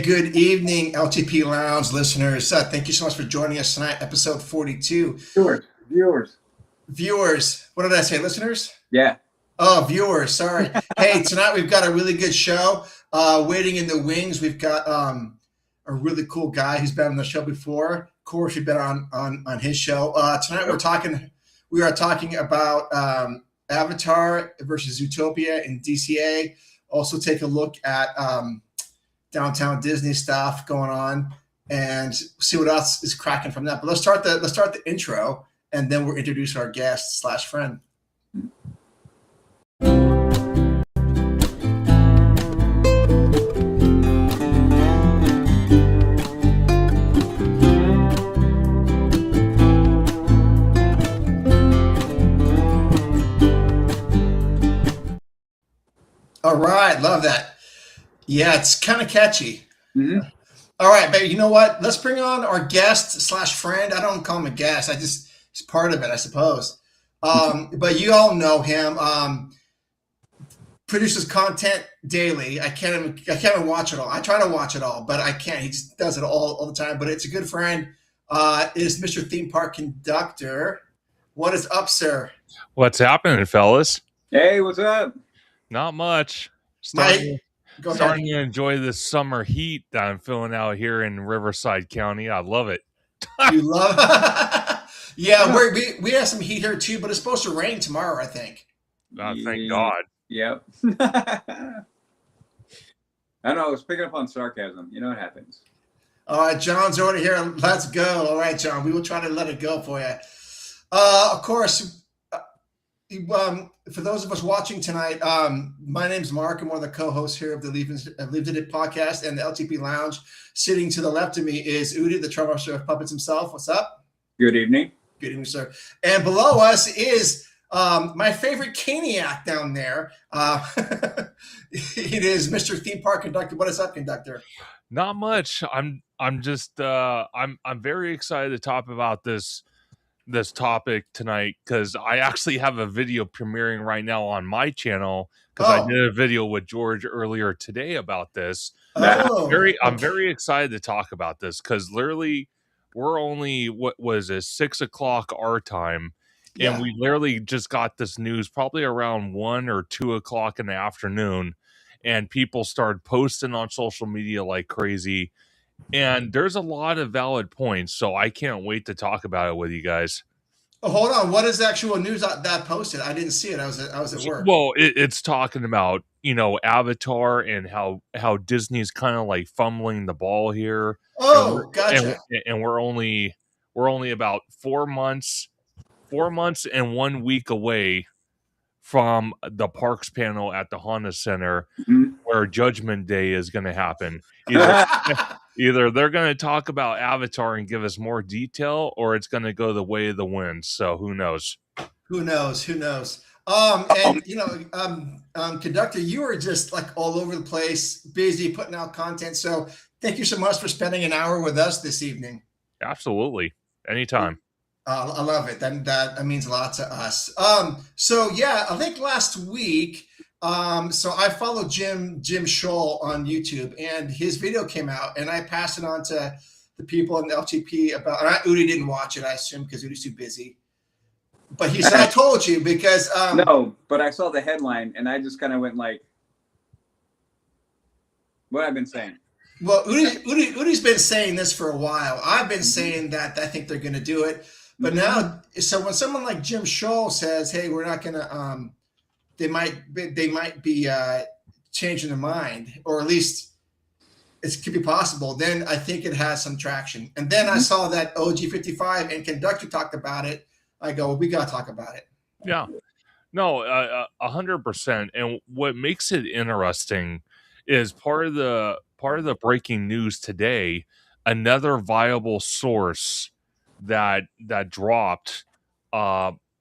Good evening, LTP Lounge listeners. Thank you so much for joining us tonight, episode 42. Viewers. Viewers, what did I say, listeners? Yeah. Oh, viewers, sorry. Hey, tonight we've got a really good show waiting in the wings. We've got a really cool guy who's been on the show before. Of course, we've been on his show. Tonight we are talking about Avatar versus Zootopia in DCA. Also take a look at downtown Disney stuff going on and see what else is cracking from that. But let's start the intro, and then we'll introduce our guest / friend. All right, love that. Yeah, it's kind of catchy. Mm-hmm. All right, baby. You know what? Let's bring on our guest / friend. I don't call him a guest. He's part of it, I suppose. But you all know him. Produces content daily. I can't even watch it all. I try to watch it all, but I can't. He just does it all the time. But it's a good friend. Is Mr. Theme Park Conductor. What is up, sir? What's happening, fellas? Hey, what's up? Not much. Mike, Starting to enjoy this summer heat that I'm feeling out here in Riverside County. I love it. You love Yeah, we have some heat here too, but it's supposed to rain tomorrow, I think. Thank God. Yep. I don't know. I was picking up on sarcasm. You know what happens. All right, John's already here. Let's go. All right, John, we will try to let it go for you. Of course, for those of us watching tonight, my name's Mark. I'm one of the co-hosts here of the Leave It podcast and the LTP Lounge. Sitting to the left of me is Udi, the Trump of Puppets himself. What's up? Good evening. Good evening, sir. And below us is my favorite Caniac down there. It is Mr. Theme Park Conductor. What is up, Conductor? Not much. I'm very excited to talk about this topic tonight because I actually have a video premiering right now on my channel because I did a video with George earlier today about this. I'm very excited to talk about this because literally we're only 6 o'clock our time, and we literally just got this news probably around 1 or 2 o'clock in the afternoon, and people started posting on social media like crazy. And there's a lot of valid points, so I can't wait to talk about it with you guys. Oh, hold on. What is the actual news that posted? I didn't see it. I was at work. Well, it's talking about, Avatar and how Disney's kind of like fumbling the ball here. Oh, gotcha. And we're only about 4 months and 1 week away from the parks panel at the Honda Center, where Judgment Day is going to happen. Either they're going to talk about Avatar and give us more detail, or it's going to go the way of the wind. So who knows? Who knows? And Conductor, you are just like all over the place, busy putting out content. So thank you so much for spending an hour with us this evening. Absolutely, anytime. I love it. That means a lot to us. So yeah, I think last week. So I follow Jim Scholl on YouTube, and his video came out, and I passed it on to the people in the LTP about. And Udi didn't watch it, I assume, because Udi's too busy. But he said, "I told you," because no. But I saw the headline, and I just kind of went like, "What I've been saying." Well, Udi's been saying this for a while. I've been saying that I think they're going to do it, but now, so when someone like Jim Scholl says, "Hey, we're not going to," they might be changing their mind, or at least it could be possible. Then I think it has some traction. And then I saw that OG55 and Conductor talked about it. I go, well, we got to talk about it. Yeah, no, 100%. And what makes it interesting is part of the breaking news today. Another viable source that dropped.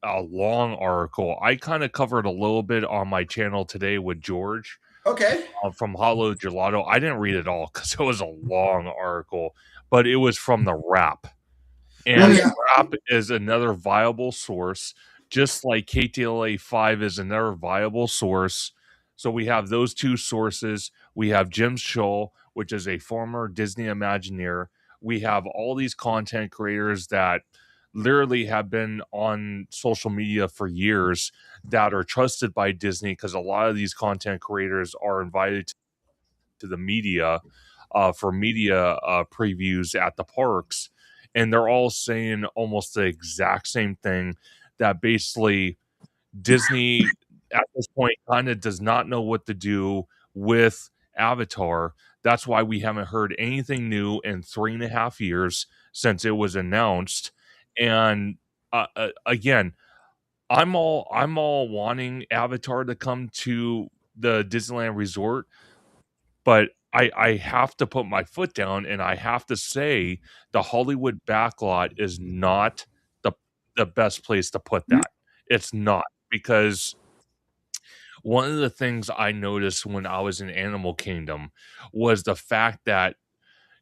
A long article. I kind of covered a little bit on my channel today with George. Okay. From Hollow Gelato. I didn't read it all because it was a long article, but it was from the Wrap. And Wrap is another viable source, just like KTLA 5 is another viable source. So we have those two sources. We have Jim Scholl. which is a former Disney Imagineer. We have all these content creators that literally have been on social media for years that are trusted by Disney, because a lot of these content creators are invited to the media for media previews at the parks. And they're all saying almost the exact same thing, that basically Disney at this point kind of does not know what to do with Avatar. That's why we haven't heard anything new in 3.5 years since it was announced. And again, I'm all wanting Avatar to come to the Disneyland Resort, but I have to put my foot down and I have to say the Hollywood backlot is not the best place to put that. It's not, because one of the things I noticed when I was in Animal Kingdom was the fact that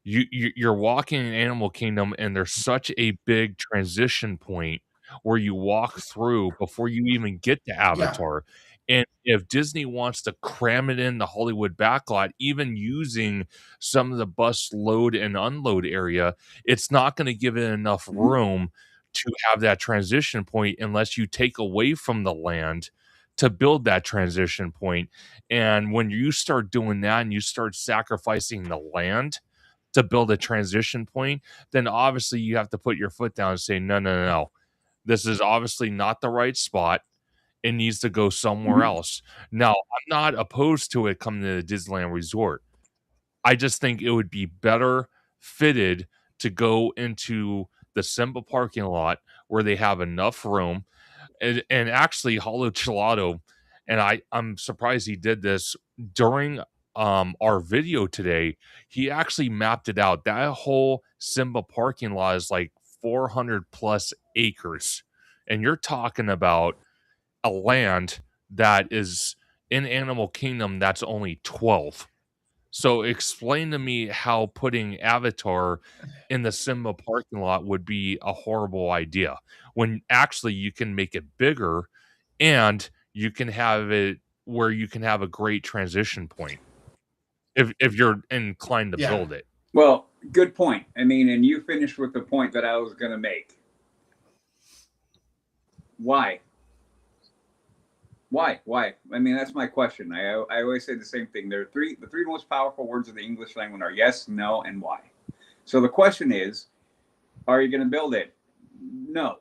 you're walking in Animal Kingdom and there's such a big transition point where you walk through before you even get to Yeah. Avatar. And if Disney wants to cram it in the Hollywood backlot, even using some of the bus load and unload area, it's not going to give it enough room to have that transition point unless you take away from the land to build that transition point. And when you start doing that and you start sacrificing the land to build a transition point, then obviously you have to put your foot down and say, no, no, no, no. This is obviously not the right spot. It needs to go somewhere else. Now, I'm not opposed to it coming to the Disneyland Resort. I just think it would be better fitted to go into the Simba parking lot where they have enough room. And actually, Hollow Gelato, and I'm surprised he did this during our video today. He actually mapped it out. That whole Simba parking lot is like 400 plus acres, and you're talking about a land that is in Animal Kingdom that's only 12. So explain to me how putting Avatar in the Simba parking lot would be a horrible idea, when actually you can make it bigger and you can have it where you can have a great transition point if you're inclined to Yeah. build it. Well, good point. I mean, and you finished with the point that I was going to make. Why? Why? I mean, that's my question. I always say the same thing. The three most powerful words of the English language are yes, no, and why. So the question is, are you going to build it? No.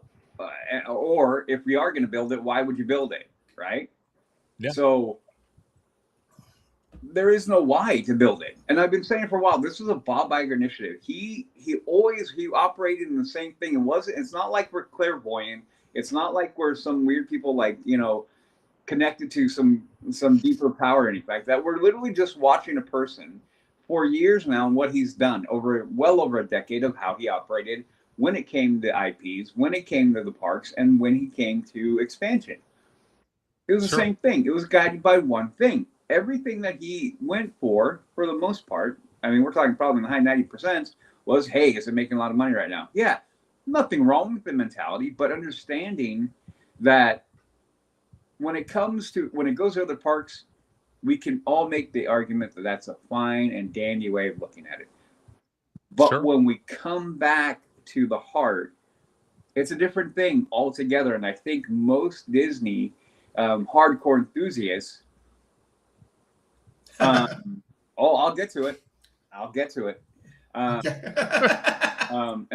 Or if we are going to build it, why would you build it? Right? Yeah. So there is no why to build it. And I've been saying for a while, this was a Bob Iger initiative. He operated in the same thing. It's not like we're clairvoyant. It's not like we're some weird people like, connected to some deeper power. In fact, that we're literally just watching a person for years now and what he's done well over a decade of how he operated when it came to IPs, when it came to the parks, and when he came to expansion. It was the same thing. It was guided by one thing. Everything that he went for the most part, I mean, we're talking probably in the high 90%, was, hey, is it making a lot of money right now? Yeah, nothing wrong with the mentality, but understanding that when it goes to other parks, we can all make the argument that that's a fine and dandy way of looking at it. But when we come back to the heart, it's a different thing altogether. And I think most Disney hardcore enthusiasts, I'll get to it. And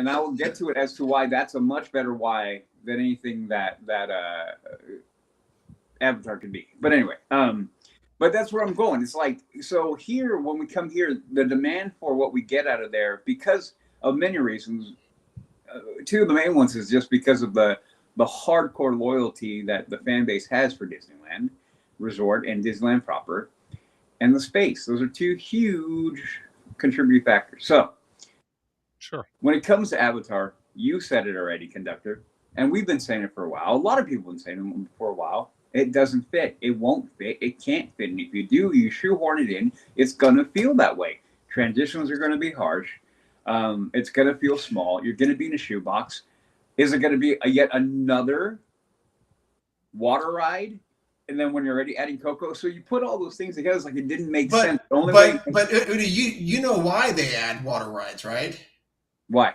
I will get to it as to why that's a much better why than anything that Avatar could be. But anyway, but that's where I'm going. It's like, so here, when we come here, the demand for what we get out of there, because of many reasons, two of the main ones is just because of the hardcore loyalty that the fan base has for Disneyland Resort and Disneyland proper, and the space. Those are two huge contributing factors. So, when it comes to Avatar, you said it already, Conductor, and we've been saying it for a while. A lot of people have been saying it for a while. It doesn't fit. It won't fit. It can't fit. And if you do, you shoehorn it in, it's going to feel that way. Transitions are going to be harsh. It's going to feel small. You're going to be in a shoebox. Is it going to be yet another water ride and then when you're already adding cocoa, so you put all those things together, it's like it didn't make But sense. The only way but Udi, you know why they add water rides, right? why?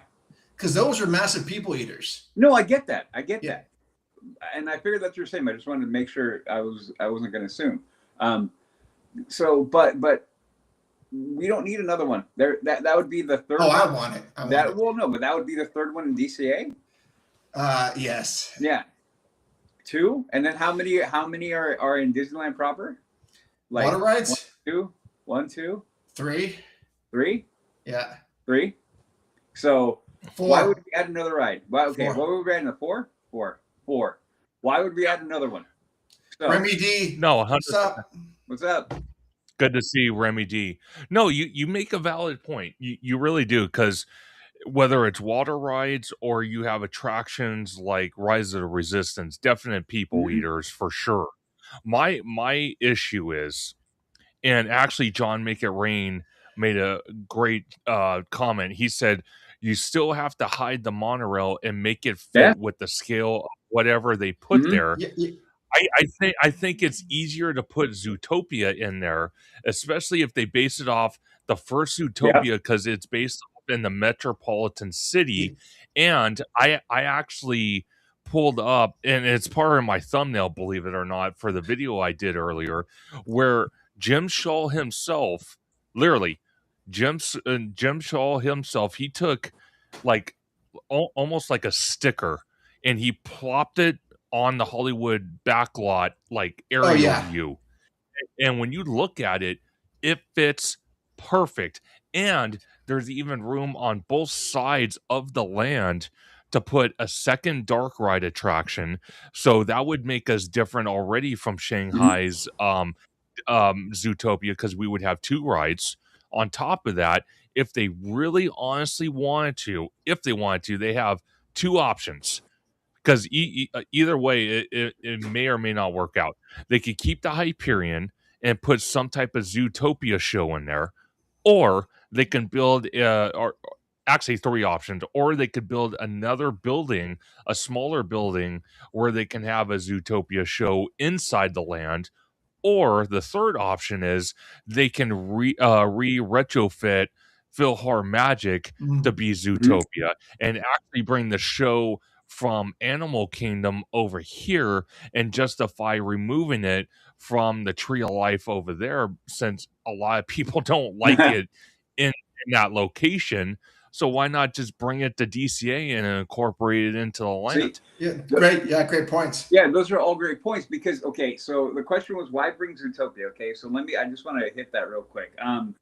Because those are massive people eaters. No, I get that. I get Yeah. that, and I figured that's what you're saying. I just wanted to make sure I wasn't going to assume. So, but we don't need another one. There, that would be the third. Oh, one. I want it. I want it. Well, no, but that would be the third one in DCA. Yes. Yeah, 2, and then how many are in Disneyland proper? Like water rides? 1, 2, 3. 3. Yeah. 3. So 4. why would we add another ride? Why? Okay, 4. what would we add in the 4? 4. Why would we add another one? So, Remy D. No, What's up? What's up? good to see Remy D. No, you make a valid point. You really do, because whether it's water rides or you have attractions like Rise of the Resistance, definite people eaters for sure. My issue is, and actually John Make It Rain made a great comment. He said you still have to hide the monorail and make it fit with the scale of whatever they put there. Yeah. I think it's easier to put Zootopia in there, especially if they base it off the first Zootopia, because it's based in the metropolitan city. And I actually pulled up, and it's part of my thumbnail, believe it or not, for the video I did earlier, where Jim Shaw himself, literally Jim Shaw himself, he took like almost like a sticker and he plopped it on the Hollywood backlot, like aerial view. And when you look at it, it fits perfect. And there's even room on both sides of the land to put a second dark ride attraction. So that would make us different already from Shanghai's Zootopia, because we would have 2 rides. On top of that, if they really honestly wanted to, they have 2 options. Because either way, it may or may not work out. They could keep the Hyperion and put some type of Zootopia show in there, or they can build, or actually 3 options, or they could build another building, a smaller building, where they can have a Zootopia show inside the land. Or the third option is they can retrofit Philhar Magic to be Zootopia and actually bring the show from Animal Kingdom over here and justify removing it from the Tree of Life over there, since a lot of people don't like it in that location. So why not just bring it to DCA and incorporate it into the land? Great points. Yeah, those are all great points, because so the question was, why bring Zootopia? Okay, so I just want to hit that real quick. I'm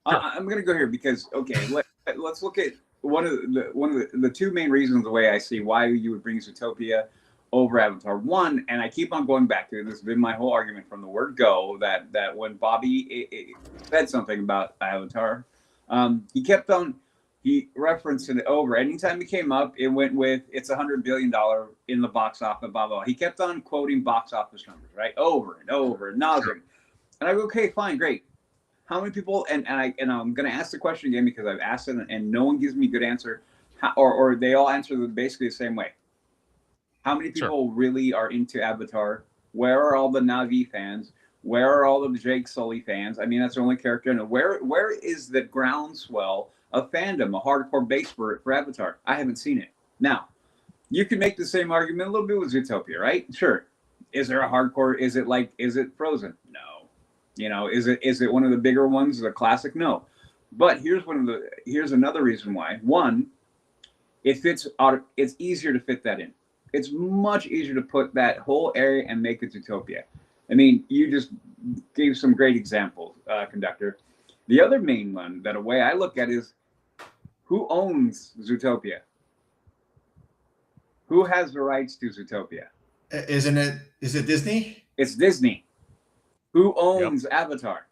going to go here because let's look at one of the 2 main reasons, the way I see why you would bring Zootopia over Avatar. One, and I keep on going back to it, this has been my whole argument from the word go, that when Bobby said something about Avatar, he referenced it over. Anytime it came up, it went with, it's $100 billion in the box office, blah, blah. He kept on quoting box office numbers, right? Over and over and nauseum. And I go, okay, fine, great. How many people, and I'm going to ask the question again because I've asked it and no one gives me a good answer, or they all answer basically the same way. How many people really are into Avatar? Where are all the Na'vi fans? Where are all the Jake Sully fans? I mean, that's the only character. And where is the groundswell of fandom, a hardcore base for Avatar? I haven't seen it. Now, you can make the same argument a little bit with Zootopia, right? Sure. Is there a hardcore? Is it Frozen? No. Is it one of the bigger ones, the classic? No. But here's another reason why. One, it's easier to fit that in. It's much easier to put that whole area and make it Zootopia. I mean, you just gave some great examples, Conductor. The other main one, that a way I look at is, who owns Zootopia? Who has the rights to Zootopia? Is it Disney? It's Disney. Who owns Avatar?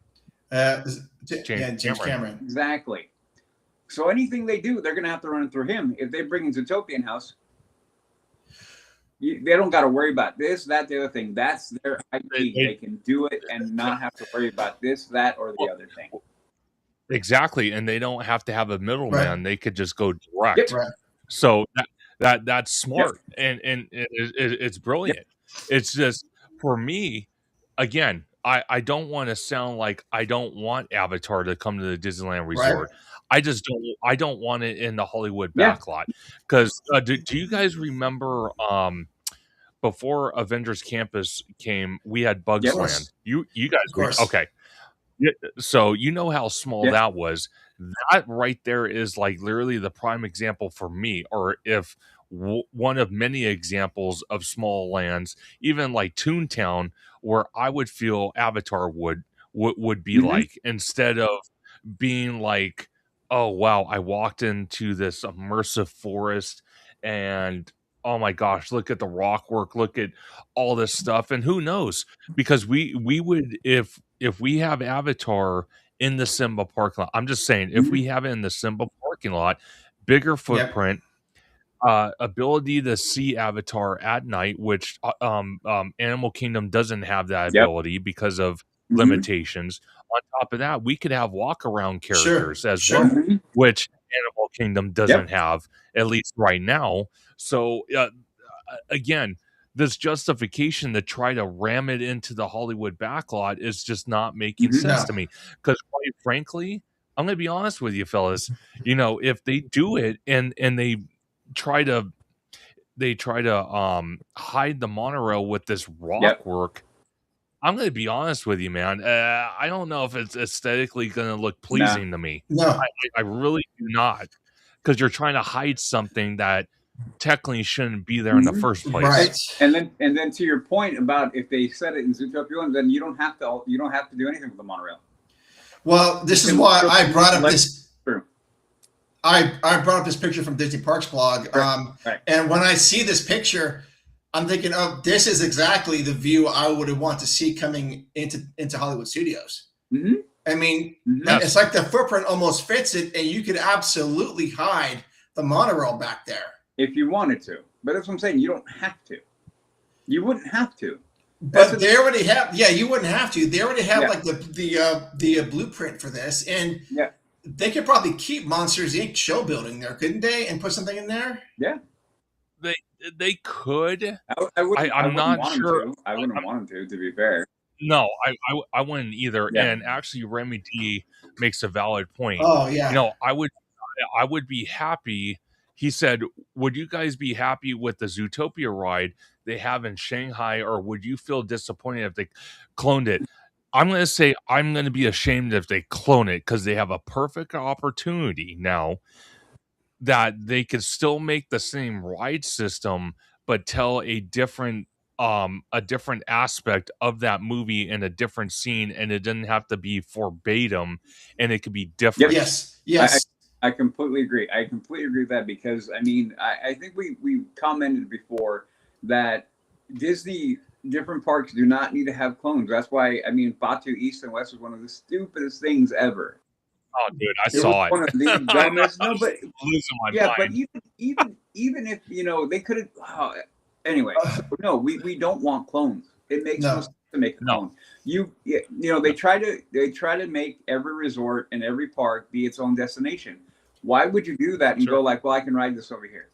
James Cameron. Exactly. So anything they do, they're going to have to run it through him. If they bring in Zootopia in-house, they don't got to worry about this, that, the other thing. That's their IP. They can do it and not have to worry about this, that, or the other thing. Exactly, and they don't have to have a middleman. Right. They could just go direct. Right. So that's smart, and it's brilliant. It's just, for me, again, I don't want to sound like I don't want Avatar to come to the Disneyland Right. Resort. I don't want it in the Hollywood Yeah. backlot. Because do you guys remember before Avengers Campus came, we had Bugs Yes. Land. You guys, Of course. okay. Yeah, so you know how small Yeah. that was. That right there is like literally the prime example for me, or if one of many examples of small lands, even like Toontown, where I would feel Avatar would be Mhm. like, instead of being like, oh wow, I walked into this immersive forest and oh my gosh, look at the rock work, look at all this stuff. And who knows, because we would, if we have Avatar in the Simba parking lot, I'm just saying, if we have it in the Simba parking lot, bigger footprint, ability to see Avatar at night, which Animal Kingdom doesn't have that Yep. ability because of Mhm. limitations. On top of that, we could have walk around characters as Sure. well, Mhm. which Animal Kingdom doesn't have, at least right now. So again, this justification to try to ram it into the Hollywood backlot is just not making Mhm. sense No. to me. Because quite frankly, I'm going to be honest with you, fellas. You know, if they do it and they try to hide the monorail with this rock Yep. work, I'm going to be honest with you, man. I don't know if it's aesthetically going to look Nah. pleasing to me. No. I really do not, because you're trying to hide something that technically shouldn't be there in the Mhm. first place. Right. And then to your point about if they set it in Zootopia, then you don't have to do anything with the monorail. Well, this is can why still I brought up let- this. True. I brought up this picture from Disney Parks blog. Right. And when I see this picture, I'm thinking, oh, this is exactly the view I would want to see coming into Hollywood Studios. Mhm. I mean, Mhm. it's like the footprint almost fits it, and you could absolutely hide the monorail back there. If you wanted to, but that's what I'm saying. You don't have to. You wouldn't have to. But they already have. Yeah, you wouldn't have to. They already have Yeah. like the blueprint for this, and Yeah. they could probably keep Monsters Inc. show building there, couldn't they? And put something in there. Yeah. They could. I'm not want sure. Them to. I wouldn't want them to be fair. No, I wouldn't either. Yeah. And actually, Remy D makes a valid point. Oh yeah. You know, I would be happy. He said, "Would you guys be happy with the Zootopia ride they have in Shanghai, or would you feel disappointed if they cloned it?" I'm going to say I'm going to be ashamed if they clone it, because they have a perfect opportunity now that they could still make the same ride system, but tell a different aspect of that movie in a different scene, and it didn't have to be verbatim, and it could be different. Yes. I completely agree. I completely agree with that, because I mean, I think we commented before that Disney different parks do not need to have clones. That's why, I mean, Batu East and West was one of the stupidest things ever. Oh, dude, I saw it. One of the dumbest. No, but losing my yeah, mind. but even if they could have. Anyway, so no, we don't want clones. It makes no sense to make a clone. They try to make every resort and every park be its own destination. Why would you do that and go like, well, I can ride this over here?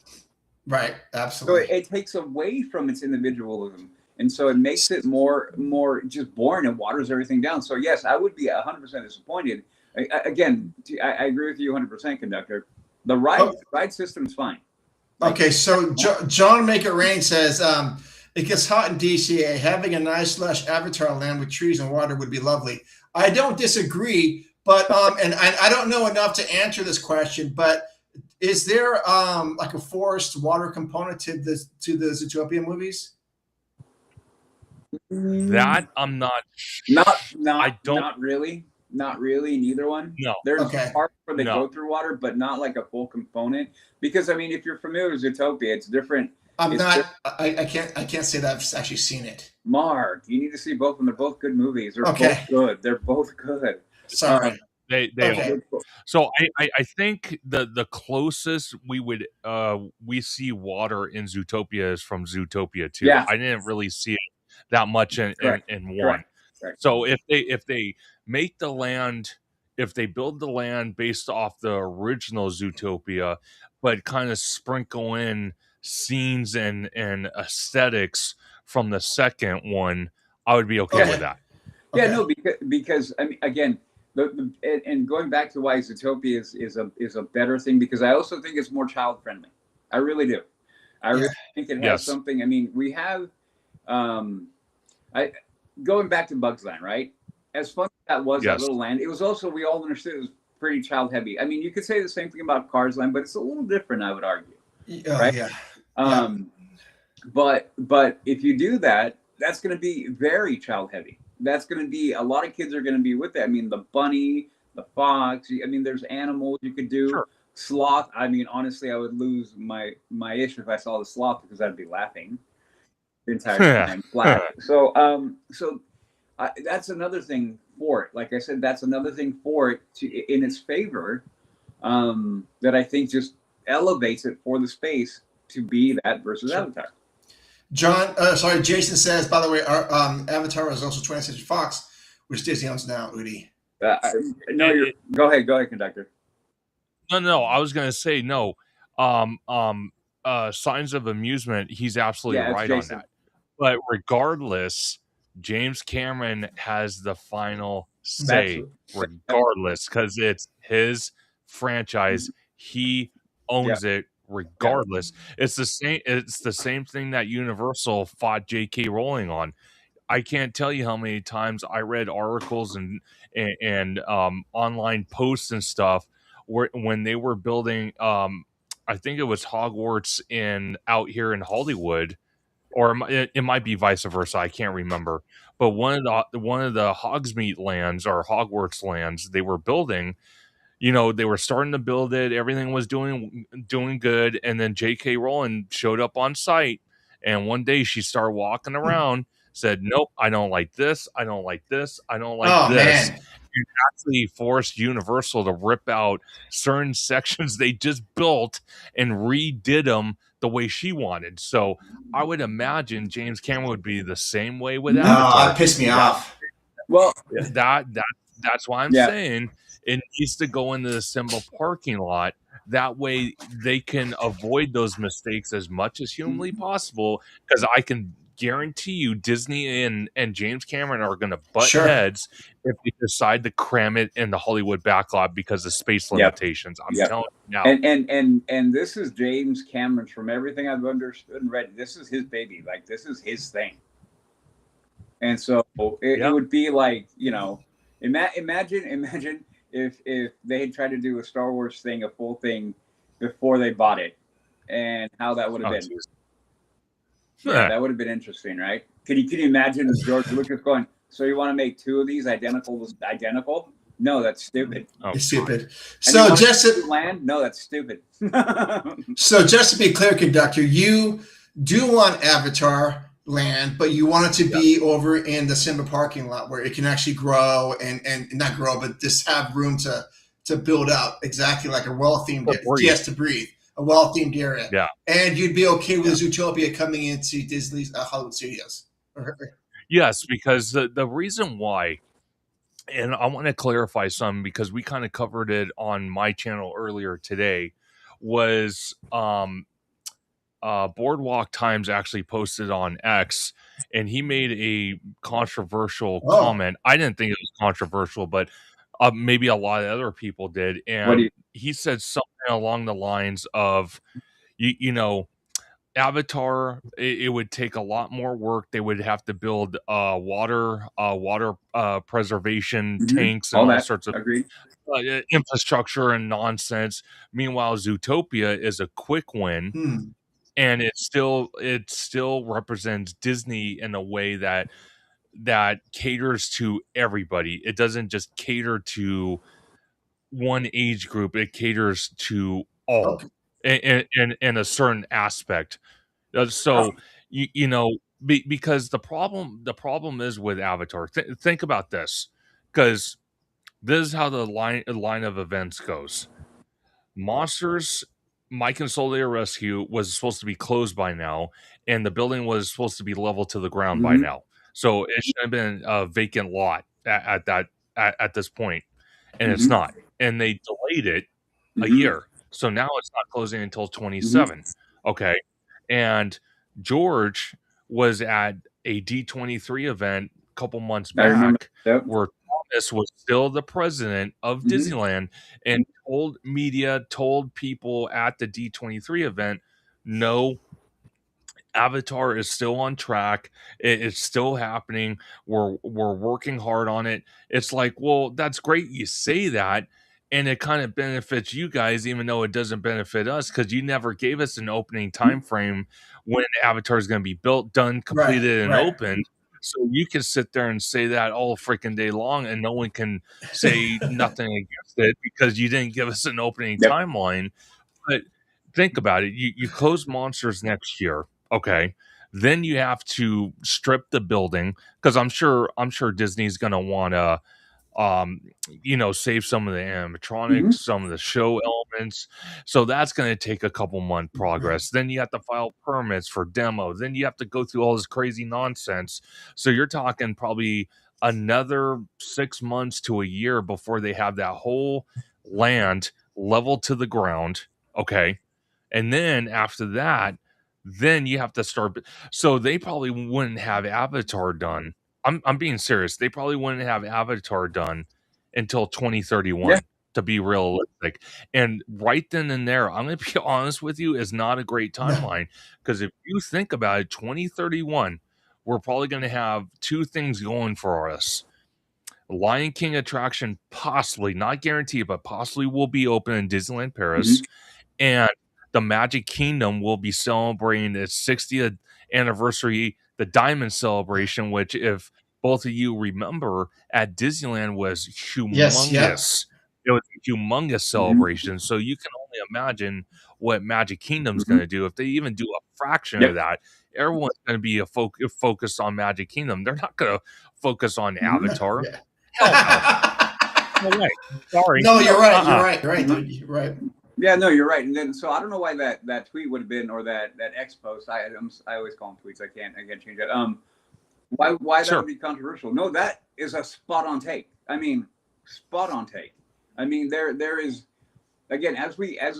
Right, absolutely. So it takes away from its individualism, and so it makes it more just boring and waters everything down. So yes, I would be 100% disappointed. Again, I agree with you 100%, Conductor. The ride system's fine. Okay, so John Make It Rain says it gets hot in DCA. Having a nice lush Avatar land with trees and water would be lovely. I don't disagree, but and I don't know enough to answer this question, but is there like a forest water component to the Zootopia movies? That I'm not. Not really. Not really, neither one. No. There's Okay. parts where they go through water, but not like a full component. Because I mean, if you're familiar with Zootopia, it's different. I can't say that I've actually seen it. Mark, you need to see both of them. They're both good movies. They're both good. They're both good. Sorry. They are. So I think the closest we see water in Zootopia is from Zootopia 2. Yeah. I didn't really see it that much in one. Correct. So if they make the land, if they build the land based off the original Zootopia, but kind of sprinkle in scenes and aesthetics from the second one, I would be okay Okay. with that. Yeah, Okay. no, because I mean, again, and going back to why Zootopia is a better thing, because I also think it's more child friendly. I really do. I really think it has Yes. something. I mean, we have, I going back to Bugs Land, right? As fun as that was, that Yes. little land, it was also, we all understood it was pretty child heavy. I mean, you could say the same thing about Cars Land, but it's a little different, I would argue. Right? Yeah. But if you do that, that's going to be very child heavy. That's going to be, a lot of kids are going to be with that. I mean, the bunny, the fox. I mean, there's animals you could do. Sure. Sloth. I mean, honestly, I would lose my issue if I saw the sloth, because I'd be laughing the entire time. So that's another thing for it. Like I said, that's another thing for it in its favor, that I think just elevates it for the space to be that versus Avatar. Jason says, by the way, our Avatar is also 20th Century Fox, which Disney owns now, Udi. No, go ahead, conductor. No, I was going to say no. Signs of Amusement, he's absolutely right on that. But regardless, James Cameron has the final say, regardless, because it's his franchise. He owns it regardless. It's the same thing that Universal fought J.K. Rowling on. I can't tell you how many times I read articles and online posts and stuff when they were building, I think it was Hogwarts out here in Hollywood, or it might be vice versa. I can't remember. But one of the Hogsmeade lands or Hogwarts lands they were building, they were starting to build it. Everything was doing good, and then J.K. Rowling showed up on site, and one day she started walking around, said, "Nope, I don't like this. I don't like this. I don't like this." Man. And actually forced Universal to rip out certain sections they just built and redid them the way she wanted. So I would imagine James Cameron would be the same way with Avatar. That pissed me off. Well, that's why I'm saying it needs to go into the Simba parking lot. That way they can avoid those mistakes as much as humanly possible, because I can guarantee you Disney and James Cameron are going to butt heads if they decide to cram it in the Hollywood backlot because of space limitations. I'm telling you now. And this is James Cameron's, from everything I've understood and read, this is his baby. Like, this is his thing. And so it would be like, imagine if they had tried to do a Star Wars thing, a full thing, before they bought it, and how that would have been. Yeah, that would have been interesting, right? Can you imagine George Lucas going, "So you want to make two of these identical? No, that's stupid. It's stupid." So just to land, no, that's stupid. So just to be clear, conductor, you do want Avatar land, but you want it to be over in the Simba parking lot where it can actually grow and not grow, but just have room to build out exactly like a well-themed area. Yes, to breathe. A well-themed area. Yeah. And you'd be okay with Zootopia coming into Disney's Hollywood Studios. Yes, because the reason why, and I want to clarify some because we kind of covered it on my channel earlier today, was Boardwalk Times actually posted on X, and he made a controversial comment. I didn't think it was controversial, but maybe a lot of other people did. And he said something along the lines of, Avatar, it would take a lot more work. They would have to build water preservation tanks and all sorts of infrastructure and nonsense. Meanwhile, Zootopia is a quick win. And it still represents Disney in a way that caters to everybody. It doesn't just cater to one age group. It caters to all in a certain aspect. So because the problem is with Avatar. Think about this, because this is how the line of events goes. Monsters, My Consolidated Rescue was supposed to be closed by now, and the building was supposed to be level to the ground by now. So it should have been a vacant lot at this point, and it's not. And they delayed it a year, so now it's not closing until 27. Okay, and George was at a D23 event couple months I remember. back Yep. where Thomas was still the president of Disneyland and told media, told people at the D23 event, no, Avatar is still on track. It's still happening. We're working hard on it. It's like, well, that's great. You say that, and it kind of benefits you guys, even though it doesn't benefit us, because you never gave us an opening time frame when Avatar is going to be built, done, completed, and opened. So you can sit there and say that all freaking day long, and no one can say nothing against it because you didn't give us an opening timeline. But think about it. You close Monsters next year. Okay. Then you have to strip the building because I'm sure Disney's gonna wanna save some of the animatronics, some of the show elements. So that's gonna take a couple month progress. Then you have to file permits for demo. Then you have to go through all this crazy nonsense. So you're talking probably another 6 months to a year before they have that whole land leveled to the ground. Okay. And then after that, then you have to start. So they probably wouldn't have Avatar done. I'm being serious. They probably wouldn't have Avatar done until 2031 to be realistic. And right then and there, I'm going to be honest with you, is not a great timeline because if you think about it, 2031, we're probably going to have two things going for us. Lion King attraction, possibly, not guaranteed, but possibly will be open in Disneyland Paris. And the Magic Kingdom will be celebrating its 60th anniversary, the Diamond Celebration, which, if both of you remember, at Disneyland was humongous. Yes, It was a humongous celebration. So you can only imagine what Magic Kingdom's going to do. If they even do a fraction of that, everyone's going to be focused on Magic Kingdom. They're not going to focus on Avatar. Hell no. No way. Sorry. No, you're right. You're right. You're right, dude. You're right. Yeah, no, you're right. And then, so I don't know why that tweet would have been, or that X post. I always call them tweets. I can't change that. Why that would be controversial? No, that is a spot on take. I mean, spot on take. I mean, there is, again, as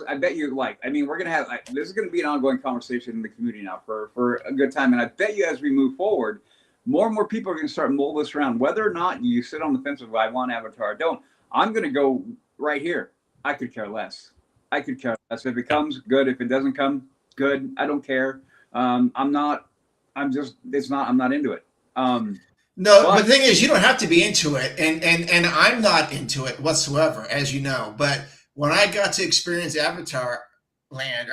I bet you, like, I mean, we're gonna have this is gonna be an ongoing conversation in the community now for a good time. And I bet you, as we move forward, more and more people are gonna start molding this around. Whether or not you sit on the fence of I want Avatar, I don't. I'm gonna go right here. I could care less. If it comes, good. If it doesn't come, good. I don't care. I'm not into it. But the thing is, you don't have to be into it, and I'm not into it whatsoever, as you know. But when I got to experience Avatar Land,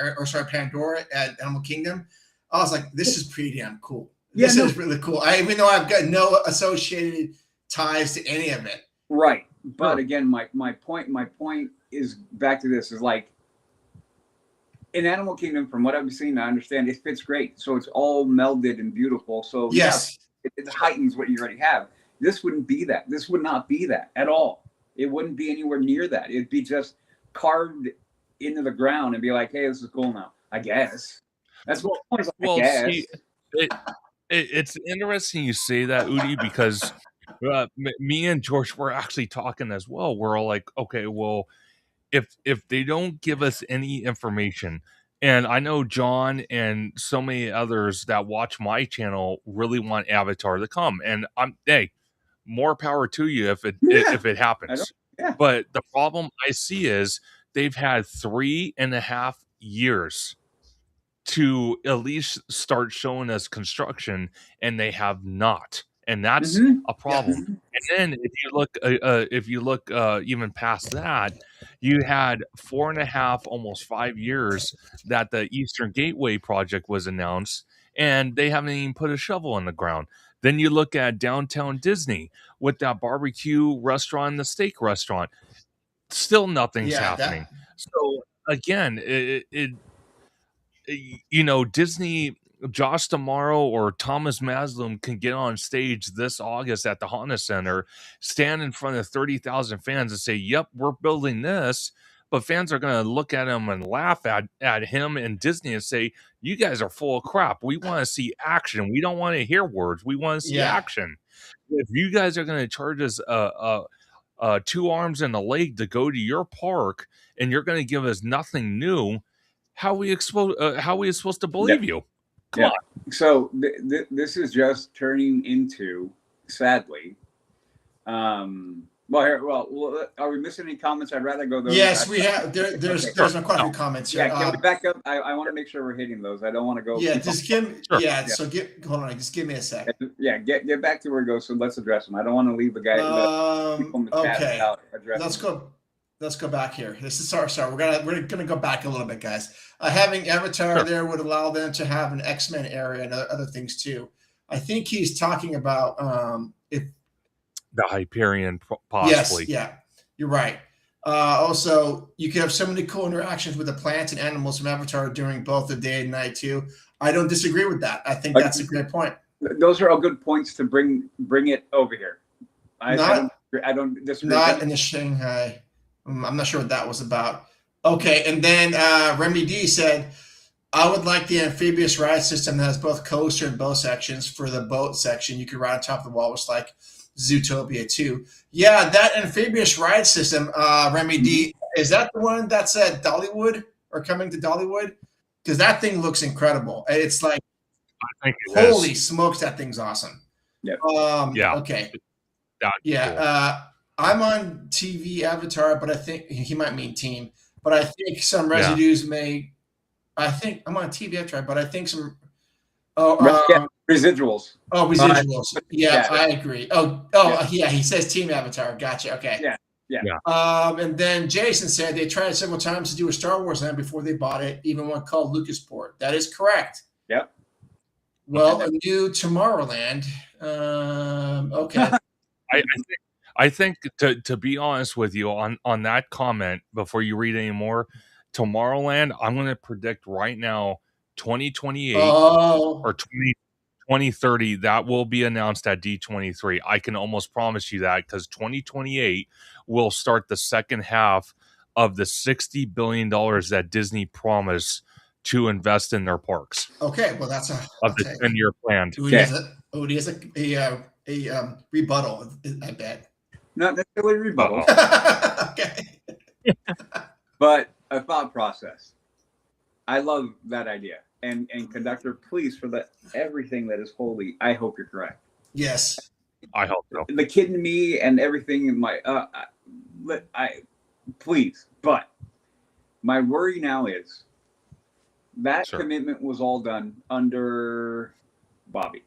Pandora at Animal Kingdom, I was like, this is pretty damn cool. This is really cool. Even though I've got no associated ties to any of it. Right. But again, my point is back to this, is like, in Animal Kingdom, from what I've seen, I understand it fits great. So it's all melded and beautiful. So yes, it heightens what you already have. This wouldn't be that. This would not be that at all. It wouldn't be anywhere near that. It'd be just carved into the ground and be like, hey, this is cool now, I guess. That's what I guess. Well, see, it's interesting you say that, Udi, because me and George were actually talking as well. We're all like, okay, well, if they don't give us any information, and I know John and so many others that watch my channel really want Avatar to come, and more power to you if it happens. But the problem I see is they've had 3.5 years to at least start showing us construction, and they have not. And that's a problem. And then if you look even past that, you had 4.5, almost 5 years that the Eastern Gateway project was announced, and they haven't even put a shovel in the ground. Then you look at Downtown Disney with that barbecue restaurant and the steak restaurant. Still nothing's happening. So again, Disney, Josh Tomorrow or Thomas Maslum can get on stage this August at the Honda Center, stand in front of 30,000 fans and say, yep, we're building this. But fans are going to look at him and laugh at him and Disney and say, you guys are full of crap. We want to see action. We don't want to hear words. We want to see action. If you guys are going to charge us 2 arms and a leg to go to your park and you're going to give us nothing new, how are we supposed to believe you? Come on. So this is just turning into sadly. Well, are we missing any comments? I'd rather go those. Yes, we have. There's no quite a few comments here. Yeah, can we back up? I want to make sure we're hitting those. I don't want to go. Yeah, just give. Sure. Yeah, so hold on. Just give me a sec. Yeah, get back to where it goes. So let's address them. I don't want to leave the guy. Okay. Let's go back here. This is sorry. We're gonna go back a little bit, guys. Having Avatar there would allow them to have an X-Men area and other things too. I think he's talking about if the Hyperion, possibly. Yes, yeah, you're right. Also, you can have so many cool interactions with the plants and animals from Avatar during both the day and night too. I don't disagree with that. I think that's a great point. Those are all good points to bring it over here. I don't disagree. Not in the Shanghai. I'm not sure what that was about. Okay, and then Remy D said, I would like the amphibious ride system that has both coaster and boat sections. For the boat section, you could ride on top of the walrus like Zootopia 2. Yeah, that amphibious ride system, Remy D, is that the one that's at Dollywood or coming to Dollywood? Because that thing looks incredible. It's like, I think holy smokes, that thing's awesome. Yeah. Yeah. Okay. Yeah. Cool. I'm on TV Avatar, but I think he might mean team. But I think some residues may. I think I'm on TV Avatar, but I think some. Residuals. Oh, residuals. Yeah, I agree. Yeah. He says Team Avatar. Gotcha. Okay. Yeah. And then Jason said they tried several times to do a Star Wars land before they bought it, even one called Lucasport. That is correct. Yep. Well, a new Tomorrowland. Okay. I think to be honest with you on that comment before you read any more, Tomorrowland, I'm going to predict right now 2028 or 2030, that will be announced at D23. I can almost promise you that, because 2028 will start the second half of the $60 billion that Disney promised to invest in their parks. Okay, well that's the 10-year plan. Odie has a rebuttal, I bet. Not necessarily rebuttal. Okay. But a thought process. I love that idea. And conductor, please, for everything that is holy, I hope you're correct. Yes. I hope so. The kid in me and everything in my please. But my worry now is that commitment was all done under Bobby.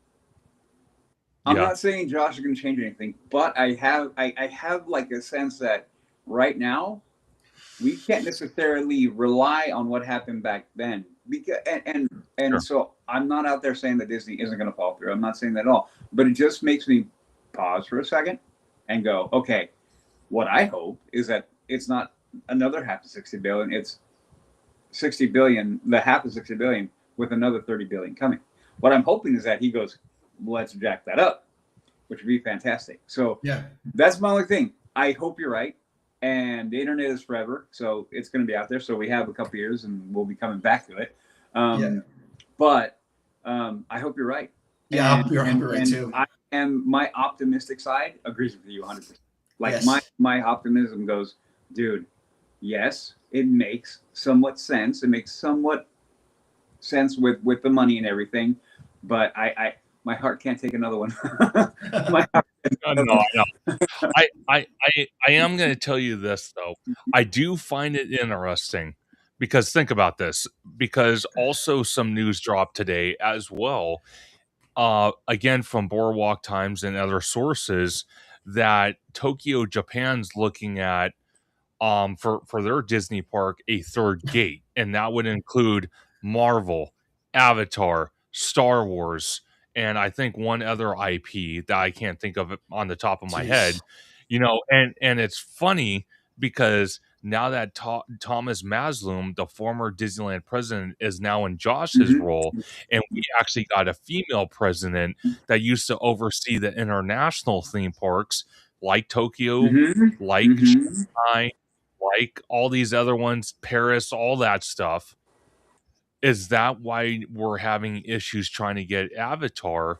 I'm not saying Josh is going to change anything, but I have like a sense that right now we can't necessarily rely on what happened back then. Because so I'm not out there saying that Disney isn't going to fall through. I'm not saying that at all. But it just makes me pause for a second and go, okay, what I hope is that it's not another half of 60 billion. It's 60 billion, the half of 60 billion with another 30 billion coming. What I'm hoping is that he goes, let's jack that up, which would be fantastic. So that's my only thing. I hope you're right. And the internet is forever, so it's going to be out there. So we have a couple years, and we'll be coming back to it. But I hope you're right. Yeah, I hope you're right too. My optimistic side agrees with you 100%. Like my optimism goes, dude. Yes, it makes somewhat sense. It makes somewhat sense with the money and everything. But my heart can't take another one. My heart No. I am going to tell you this, though. I do find it interesting because think about this, because also some news dropped today as well, again from Boardwalk Times and other sources, that Tokyo, Japan's looking at for their Disney park a third gate, and that would include Marvel, Avatar, Star Wars, and I think one other IP that I can't think of on the top of my head, and it's funny because now that Thomas Maslum, the former Disneyland president, is now in Josh's role, and we actually got a female president that used to oversee the international theme parks like Tokyo, like Shanghai, like all these other ones, Paris, all that stuff. Is that why we're having issues trying to get Avatar?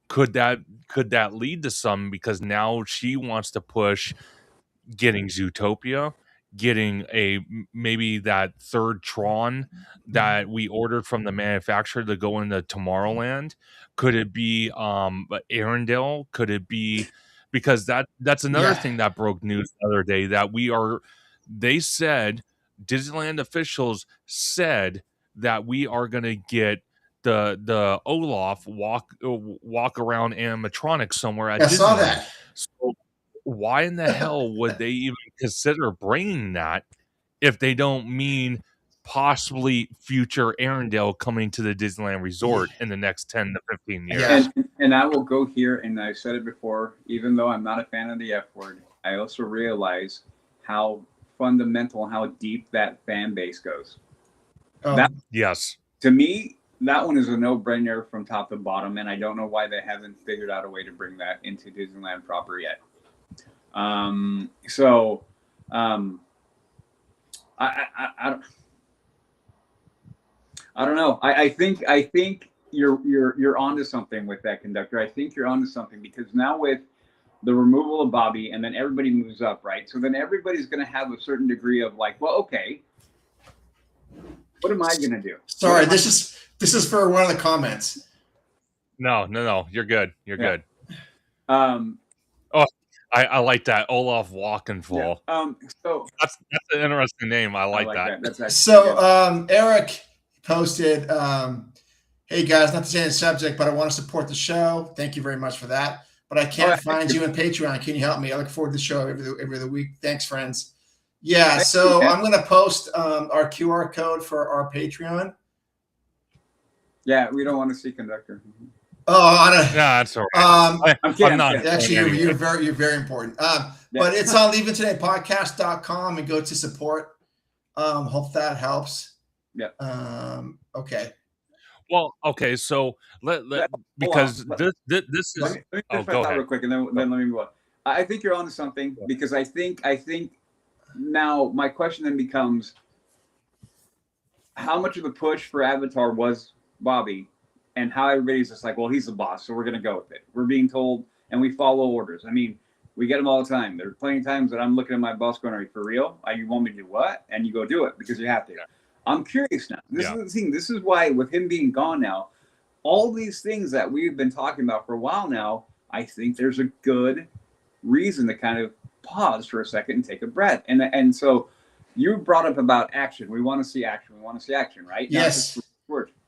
Could that lead to some, because now she wants to push getting Zootopia, getting maybe that third Tron that we ordered from the manufacturer to go into Tomorrowland? Could it be Arendelle? Could it be, because that's another Yeah. thing that broke news the other day, that they said, Disneyland officials said that we are going to get the Olaf walk around animatronics somewhere at I saw Disneyland. that. So why in the hell would they even consider bringing that if they don't mean possibly future Arendelle coming to the Disneyland Resort in the next 10 to 15 years? Yeah. And I will go here, and I've said it before, even though I'm not a fan of the F word, I also realize how fundamental, how deep that fan base goes. Yes. To me, that one is a no-brainer from top to bottom, and I don't know why they haven't figured out a way to bring that into Disneyland proper yet. I don't know. I think you're onto something with that, conductor. I think you're onto something, because now with the removal of Bobby, and then everybody moves up, right? So then everybody's going to have a certain degree of like, well, okay, what am I going to do? Sorry, this is for one of the comments. No, you're good. You're good. I like that, Olaf Walkenfall. Yeah. So that's an interesting name. I like that. That's actually so Eric posted, hey guys, not to change the subject, but I want to support the show. Thank you very much for that. But I can't find you on Patreon. Can you help me? I look forward to the show every other week. Thanks, friends. Yeah, so I'm going to post our QR code for our Patreon. Yeah, we don't want to see conductor. Oh, that's all right. I'm not. Actually, you're very important. But it's on leavingtodaypodcast.com, and go to support. Hope that helps. Yeah. Okay. Well, okay. So because this is. Let me go ahead real quick, and then let me move on. I think you're onto something, because I think now my question then becomes, how much of the push for Avatar was Bobby, and how everybody's just like, well, he's the boss, so we're going to go with it. We're being told, and we follow orders. I mean, we get them all the time. There are plenty of times that I'm looking at my boss going, are you for real? You want me to do what? And you go do it because you have to. I'm curious now. This is the thing. This is why, with him being gone now, all these things that we've been talking about for a while now, I think there's a good reason to kind of pause for a second and take a breath. And so you brought up about action. We want to see action. We want to see action, right? Yes.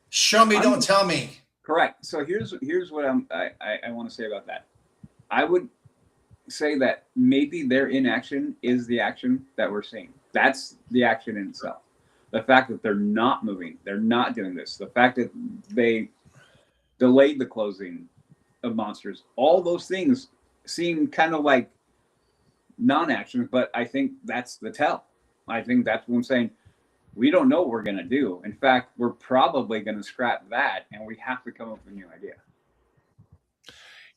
Show me, don't tell me. Correct. So here's what I want to say about that. I would say that maybe their inaction is the action that we're seeing. That's the action in itself. The fact that they're not moving, they're not doing this, the fact that they delayed the closing of Monsters, all those things seem kind of like non-action, but I think that's the tell. I think that's what I'm saying. We don't know what we're going to do. In fact, we're probably going to scrap that, and we have to come up with a new idea.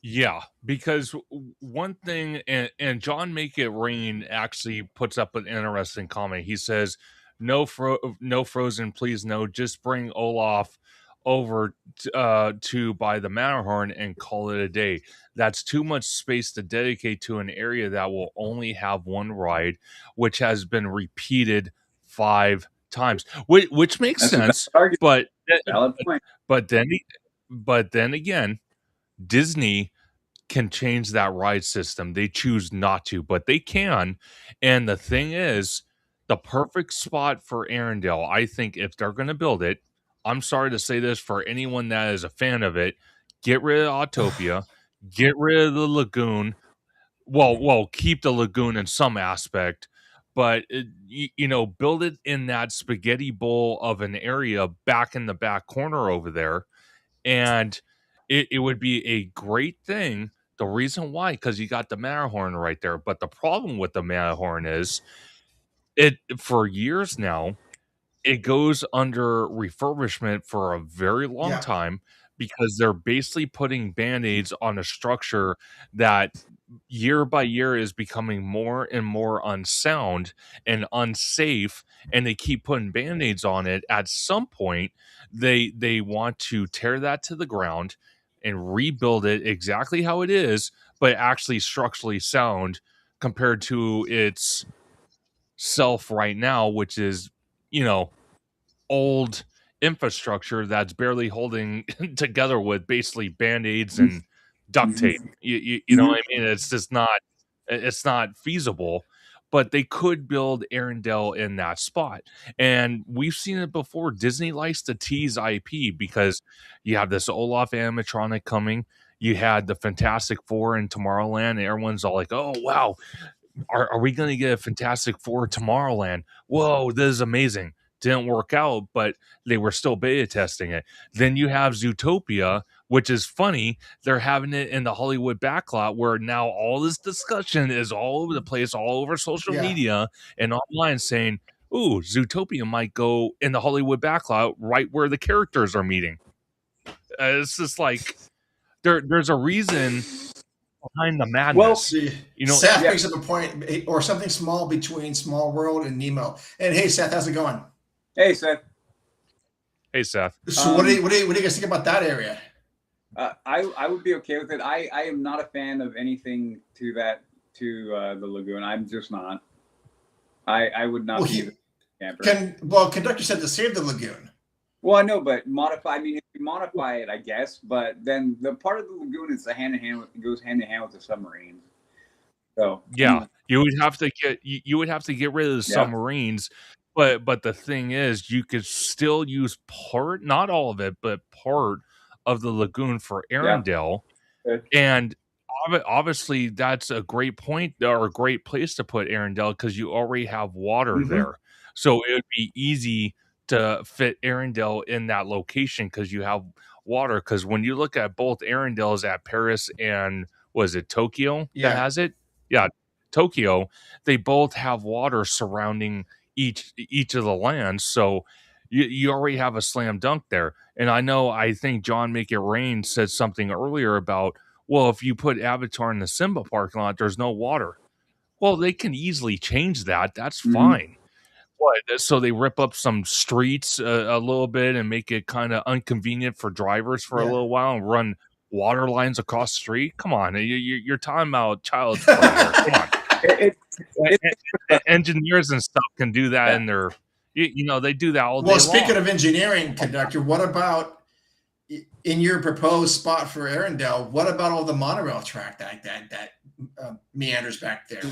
Yeah, because one thing, and John Make It Rain actually puts up an interesting comment. He says, no Frozen, please no. Just bring Olaf over to by the Matterhorn and call it a day. That's too much space to dedicate to an area that will only have one ride, which has been repeated 5 times, which makes sense. But then again, Disney can change that ride system. They choose not to, but they can. And the thing is, the perfect spot for Arendelle, I think, if they're going to build it, I'm sorry to say this for anyone that is a fan of it, get rid of Autopia, get rid of the lagoon. Well, keep the lagoon in some aspect, but build it in that spaghetti bowl of an area back in the back corner over there, and it would be a great thing. The reason why, because you got the Matterhorn right there. But the problem with the Matterhorn is, for years now, it goes under refurbishment for a very long time, because they're basically putting Band-Aids on a structure that year by year is becoming more and more unsound and unsafe, and they keep putting Band-Aids on it. At some point, they want to tear that to the ground and rebuild it exactly how it is, but actually structurally sound compared to its self right now, which is, you know, old infrastructure that's barely holding together with basically band-aids and duct tape. You know what I mean? It's just not, it's not feasible. But they could build Arendelle in that spot. And we've seen it before. Disney likes to tease IP because you have this Olaf animatronic coming. You had the Fantastic Four in Tomorrowland, and everyone's all like, oh wow, are we going to get a Fantastic Four Tomorrowland? Whoa, this is amazing. Didn't work out, but they were still beta testing it. Then you have Zootopia, which is funny. They're having it in the Hollywood backlot where now all this discussion is all over the place, all over social Yeah. media and online saying, ooh, Zootopia might go in the Hollywood backlot right where the characters are meeting. It's just like there's a reason behind the madness. Well, see, you know, Seth brings up a point, or something small between Small World and Nemo. And hey, Seth, how's it going? Hey, Seth. Hey, Seth. So what do you guys think about that area? I would be okay with it. I am not a fan of anything to the lagoon. I'm just not. I would not be the camper. Conductor said to save the lagoon. Well, I know, but modify. I mean, if you modify it, I guess. But then the part of the lagoon is goes hand in hand with the submarines. So yeah, you would have to get rid of the submarines. But the thing is, you could still use part, not all of it, but part of the lagoon for Arendelle. Yeah. And obviously, that's a great point or a great place to put Arendelle because you already have water there. So it would be easy to fit Arendelle in that location because you have water. Because when you look at both Arendelle's at Paris and was it Tokyo that has it? Yeah, Tokyo. They both have water surrounding each of the lands, so you already have a slam dunk there. And I think John Make It Rain said something earlier about, well, if you put Avatar in the Simba parking lot, there's no water. Well, they can easily change that. That's fine. But so they rip up some streets a little bit and make it kind of inconvenient for drivers for a little while and run water lines across the street. Come on, you're talking about child's play here. Come on. Engineers and stuff can do that in their, they do that all day long. Well, speaking of engineering, Conductor, what about in your proposed spot for Arendelle? What about all the monorail track that meanders back there?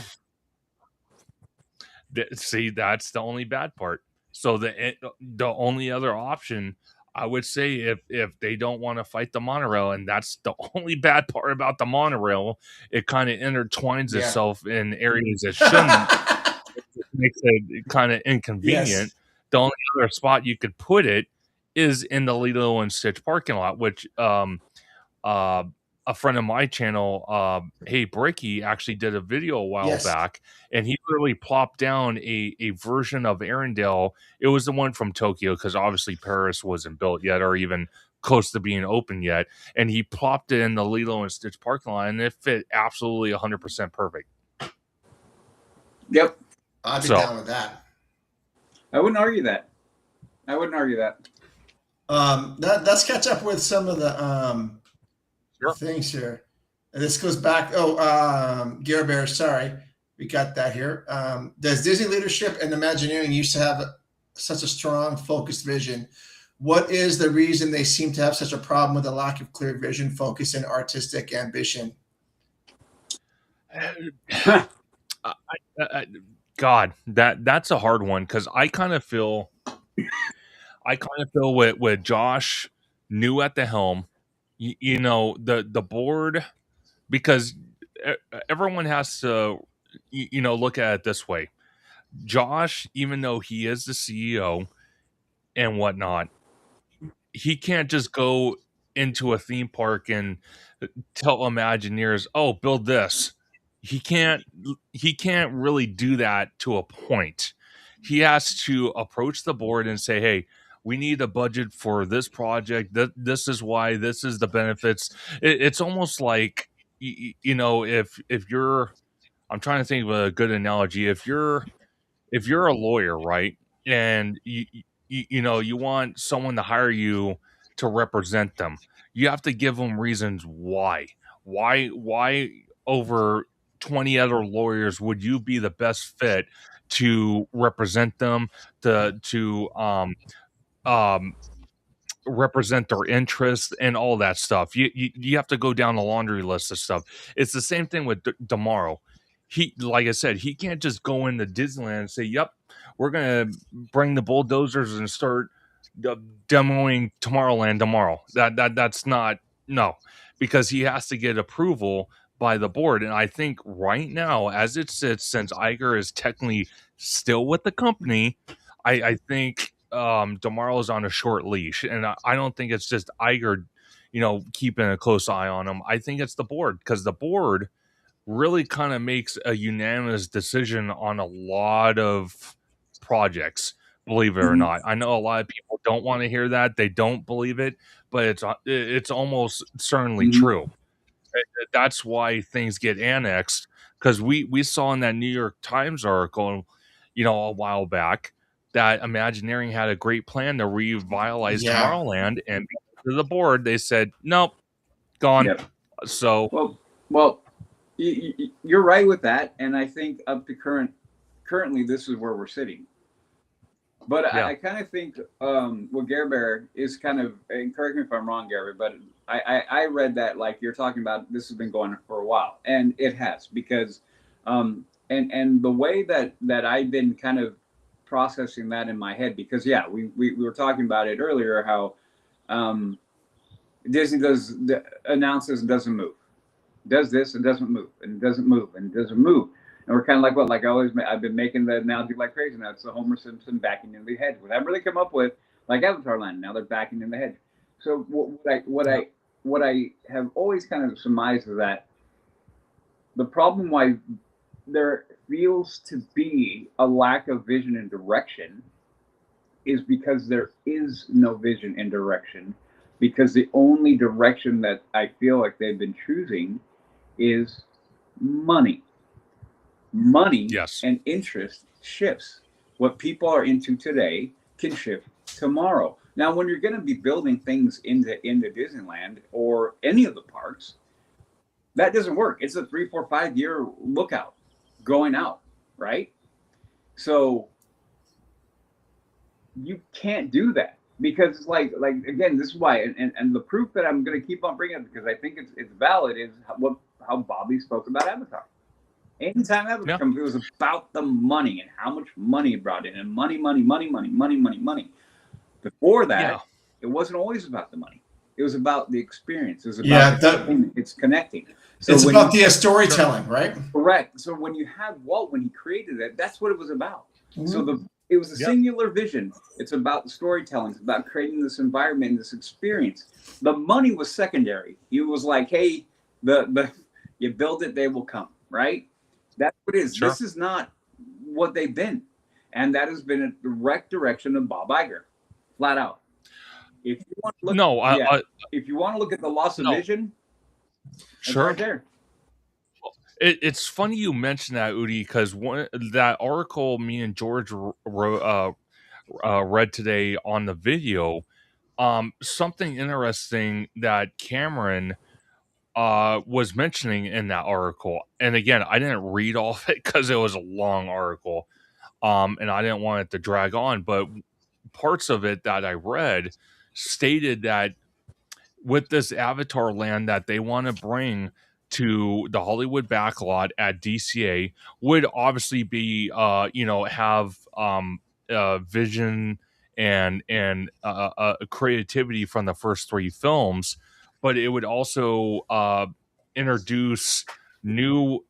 See, that's the only bad part. So the only other option, I would say, if they don't want to fight the monorail, and that's the only bad part about the monorail, it kind of intertwines itself in areas that shouldn't. It makes it kind of inconvenient. The only other spot you could put it is in the Lilo and Stitch parking lot, which a friend of my channel, Hey Bricky, actually did a video a while back, and he literally plopped down a version of Arendelle. It was the one from Tokyo, because obviously Paris wasn't built yet or even close to being open yet. And he plopped it in the Lilo and Stitch parking lot, and it fit absolutely 100% perfect. Yep. I'd be down with that. I wouldn't argue that. Let's catch up with some of the things here. And this goes back. Gare Bear, sorry. We got that here. Does Disney leadership and Imagineering used to have such a strong, focused vision? What is the reason they seem to have such a problem with a lack of clear vision, focus, and artistic ambition? God, that's a hard one, because I kind of feel with Josh new at the helm, the board, because everyone has to look at it this way. Josh, even though he is the CEO and whatnot, he can't just go into a theme park and tell Imagineers, oh, build this. He can't really do that to a point. He has to approach the board and say, hey, we need a budget for this project. This is why, this is the benefits. It's almost like, if you're, I'm trying to think of a good analogy. If you're a lawyer, right, and you want someone to hire you to represent them, you have to give them reasons why over 20 other lawyers would you be the best fit to represent them, to represent their interests and all that stuff. You have to go down a laundry list of stuff. It's the same thing with Tomorrow. He, like I said, he can't just go into Disneyland and say, "Yep, we're gonna bring the bulldozers and start demoing Tomorrowland tomorrow." That's not, no, because he has to get approval by the board. And I think right now, as it sits, since Iger is technically still with the company, I think Tomorrow's on a short leash, and I don't think it's just Iger, keeping a close eye on him. I think it's the board, because the board really kind of makes a unanimous decision on a lot of projects. Believe it or not, I know a lot of people don't want to hear that; they don't believe it, but it's almost certainly true. That's why things get annexed, because we saw in that New York Times article, a while back, that Imagineering had a great plan to revitalize Tomorrowland, and because of the board, they said nope, gone. Yep. So well, you're right with that, and I think up to currently this is where we're sitting. But I kind of think what Gare Bear is kind of, and correct me if I'm wrong, Gare, but I read that like you're talking about, this has been going on for a while, and it has, because and the way that I've been kind of processing that in my head, because we were talking about it earlier, how Disney announces and doesn't move, does this and doesn't move, and it doesn't move, and it doesn't move. And we're kind of like what, like I've been making the analogy like crazy now. It's the Homer Simpson backing in the hedge. What I've really come up with, like Avatar Land, now they're backing in the hedge. So what I have always kind of surmised is that the problem why there feels to be a lack of vision and direction is because there is no vision and direction, because the only direction that I feel like they've been choosing is money. Yes. And interest shifts. What people are into today can shift tomorrow. Now, when you're going to be building things into Disneyland or any of the parks, that doesn't work. It's a 3, 4, 5 year lookout going out, right? So you can't do that, because it's like again, this is why, and the proof that I'm going to keep on bringing up, because I think it's valid, is how Bobby spoke about Avatar. Anytime Avatar comes, it was about the money and how much money it brought in, and money. Before that, it wasn't always about the money. It was about the experience. It was about it's connecting. So it's about the storytelling, right? Correct. So when you have Walt, when he created it, that's what it was about. So it was a singular vision. It's about the storytelling. It's about creating this environment, this experience. The money was secondary. It was like, hey, you build it, they will come, right? That's what it is. Sure. This is not what they've been. And that has been a direct direction of Bob Iger, flat out. If you want to look, if you want to look at the loss of vision, sure, right there. It's funny you mentioned that, Udi, because that article me and George read today on the video, something interesting that Cameron was mentioning in that article. And again, I didn't read all of it because it was a long article, and I didn't want it to drag on. But parts of it that I read stated that with this Avatar land that they want to bring to the Hollywood backlot at DCA would obviously be, have vision and creativity from the first 3 films, but it would also introduce new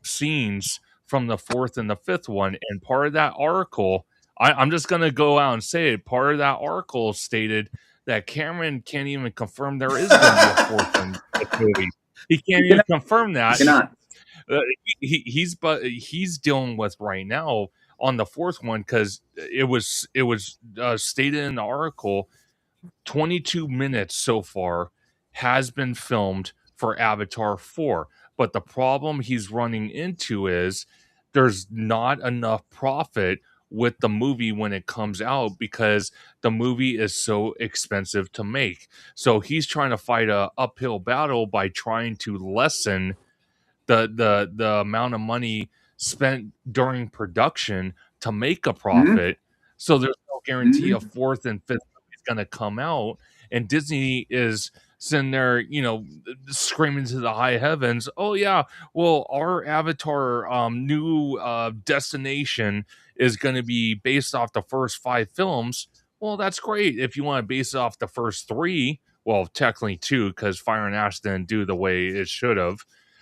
scenes from the 4th and the 5th one. And part of that article, I'm just going to go out and say it, part of that article stated that Cameron can't even confirm there is going to be a 4th and 5th movie. He can't even confirm that. He's dealing with right now on the 4th one, because it was stated in the article 22 minutes so far has been filmed for Avatar 4. But the problem he's running into is there's not enough profit with the movie when it comes out, because the movie is so expensive to make. So he's trying to fight a uphill battle by trying to lessen the amount of money spent during production to make a profit. So there's no guarantee a fourth and fifth movie is going to come out. And Disney is sitting there, screaming to the high heavens, oh, yeah, well, our Avatar new destination is going to be based off the first 5 films. Well, that's great. If you want to base it off the first 3, well, technically 2, because Fire and Ash didn't do the way it should have.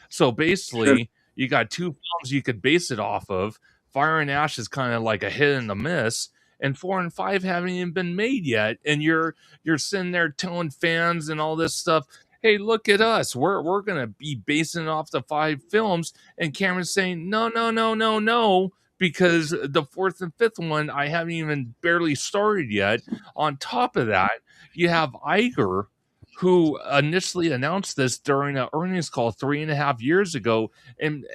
So basically, you got 2 films you could base it off of. Fire and Ash is kind of like a hit and a miss, and 4 and 5 haven't even been made yet. And you're sitting there telling fans and all this stuff, hey, look at us. We're gonna be basing it off the 5 films. And Cameron's saying, no, because the 4th and 5th one I haven't even barely started yet. On top of that, you have Iger, who initially announced this during an earnings call 3.5 years ago, and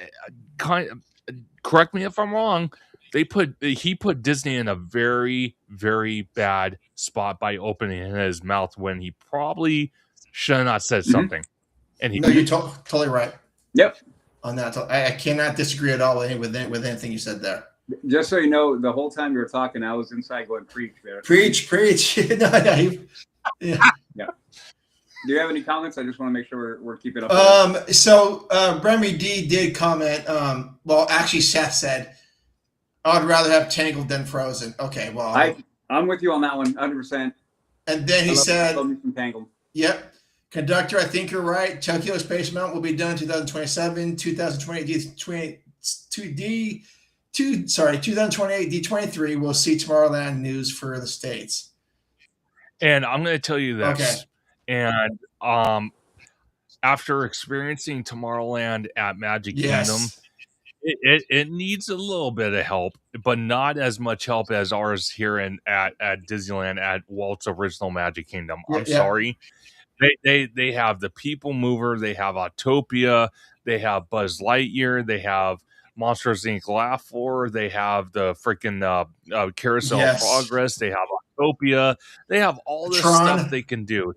correct me if I'm wrong, he put Disney in a very, very bad spot by opening his mouth when he probably should have not said something. And you're totally right. Yep. On that, I cannot disagree at all with anything you said there. Just so you know, the whole time you were talking, I was inside going preach there. Preach. Yeah. Do you have any comments? I just want to make sure we're keeping up. So Remy D did comment. Well, actually, Seth said, "I'd rather have Tangled than Frozen." Okay, well, I'm with you on that one, 100%. And then he said, Tangled. Yep. Conductor, I think you're right. Tokyo Space Mountain will be done 2027, 2028 D23 we'll see Tomorrowland news for the States. And I'm going to tell you this. Okay. And after experiencing Tomorrowland at Magic Kingdom, it needs a little bit of help, but not as much help as ours here at Disneyland at Walt's original Magic Kingdom. I'm sorry. They have the People Mover, they have Autopia, they have Buzz Lightyear, they have Monsters Inc. Laugh Floor, they have the freaking Carousel of Progress, they have Autopia, they have all this stuff they can do.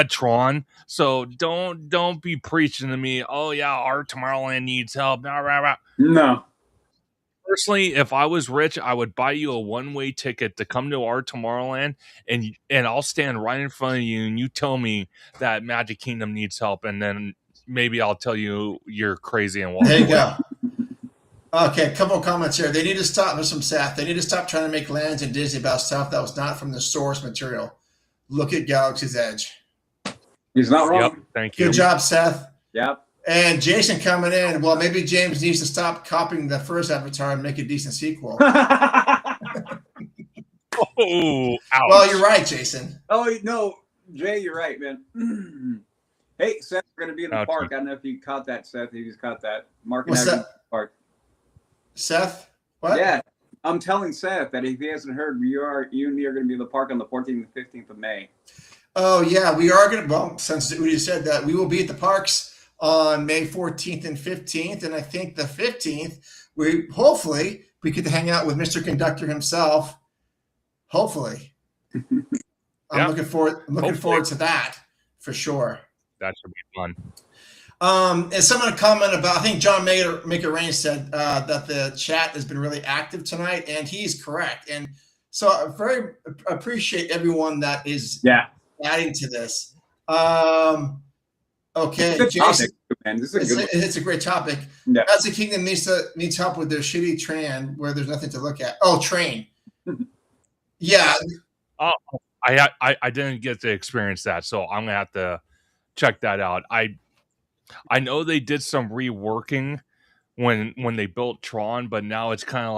Tron. So don't be preaching to me, oh yeah, our Tomorrowland needs help. No. Personally, if I was rich, I would buy you a one-way ticket to come to our Tomorrowland, and I'll stand right in front of you, and you tell me that Magic Kingdom needs help, and then maybe I'll tell you you're crazy and walk away. There you go. Okay, a couple of comments here. They need to stop. There's some Seth. They need to stop trying to make lands in Disney about stuff that was not from the source material. Look at Galaxy's Edge. He's not wrong. Yep, thank you. Good job, Seth. Yep. And Jason coming in. Well, maybe James needs to stop copying the first Avatar and make a decent sequel. Oh, ouch. Well, you're right, Jason. Oh, no. Jay, you're right, man. Hey, Seth, we're going to be in the park. I don't know if you caught that, Seth. If you just caught that. Mark and I park. Seth? What? Yeah. I'm telling Seth that if he hasn't heard, you and me are going to be in the park on the 14th and 15th of May. Oh, yeah. We are going to, well, since we said that, we will be at the parks on May 14th and 15th. And I think the 15th, hopefully we get to hang out with Mr. Conductor himself. Hopefully. I'm looking forward to that for sure. That should be fun. And someone comment about, I think John Make-A-Rain said that the chat has been really active tonight, and he's correct. And so I very appreciate everyone that is adding to this. Okay, it's a good Jason, topic, man. This is it's a great topic. Yeah. Magic Kingdom needs help with their shitty train where there's nothing to look at. Oh, train. Yeah. Oh, I didn't get to experience that, so I'm gonna have to check that out. I know they did some reworking when they built Tron, but now it's kind of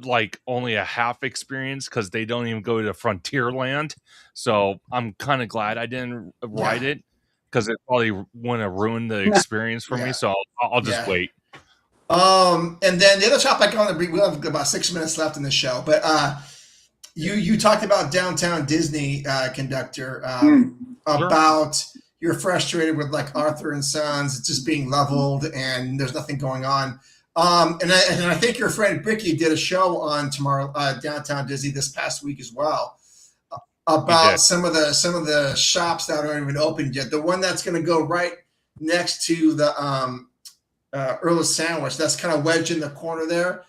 like only a half experience because they don't even go to Frontierland. So I'm kind of glad I didn't ride it because it probably wouldn't have ruined the experience for me. So I'll just wait. And then the other topic we have about 6 minutes left in the show, but you talked about Downtown Disney, Conductor, about you're frustrated with like Arthur and Sons, it's just being leveled and there's nothing going on. And I think your friend Bricky did a show on Downtown Disney this past week as well about some of the shops that aren't even opened yet. The one that's going to go right next to the Earl Sandwich that's kind of wedged in the corner there.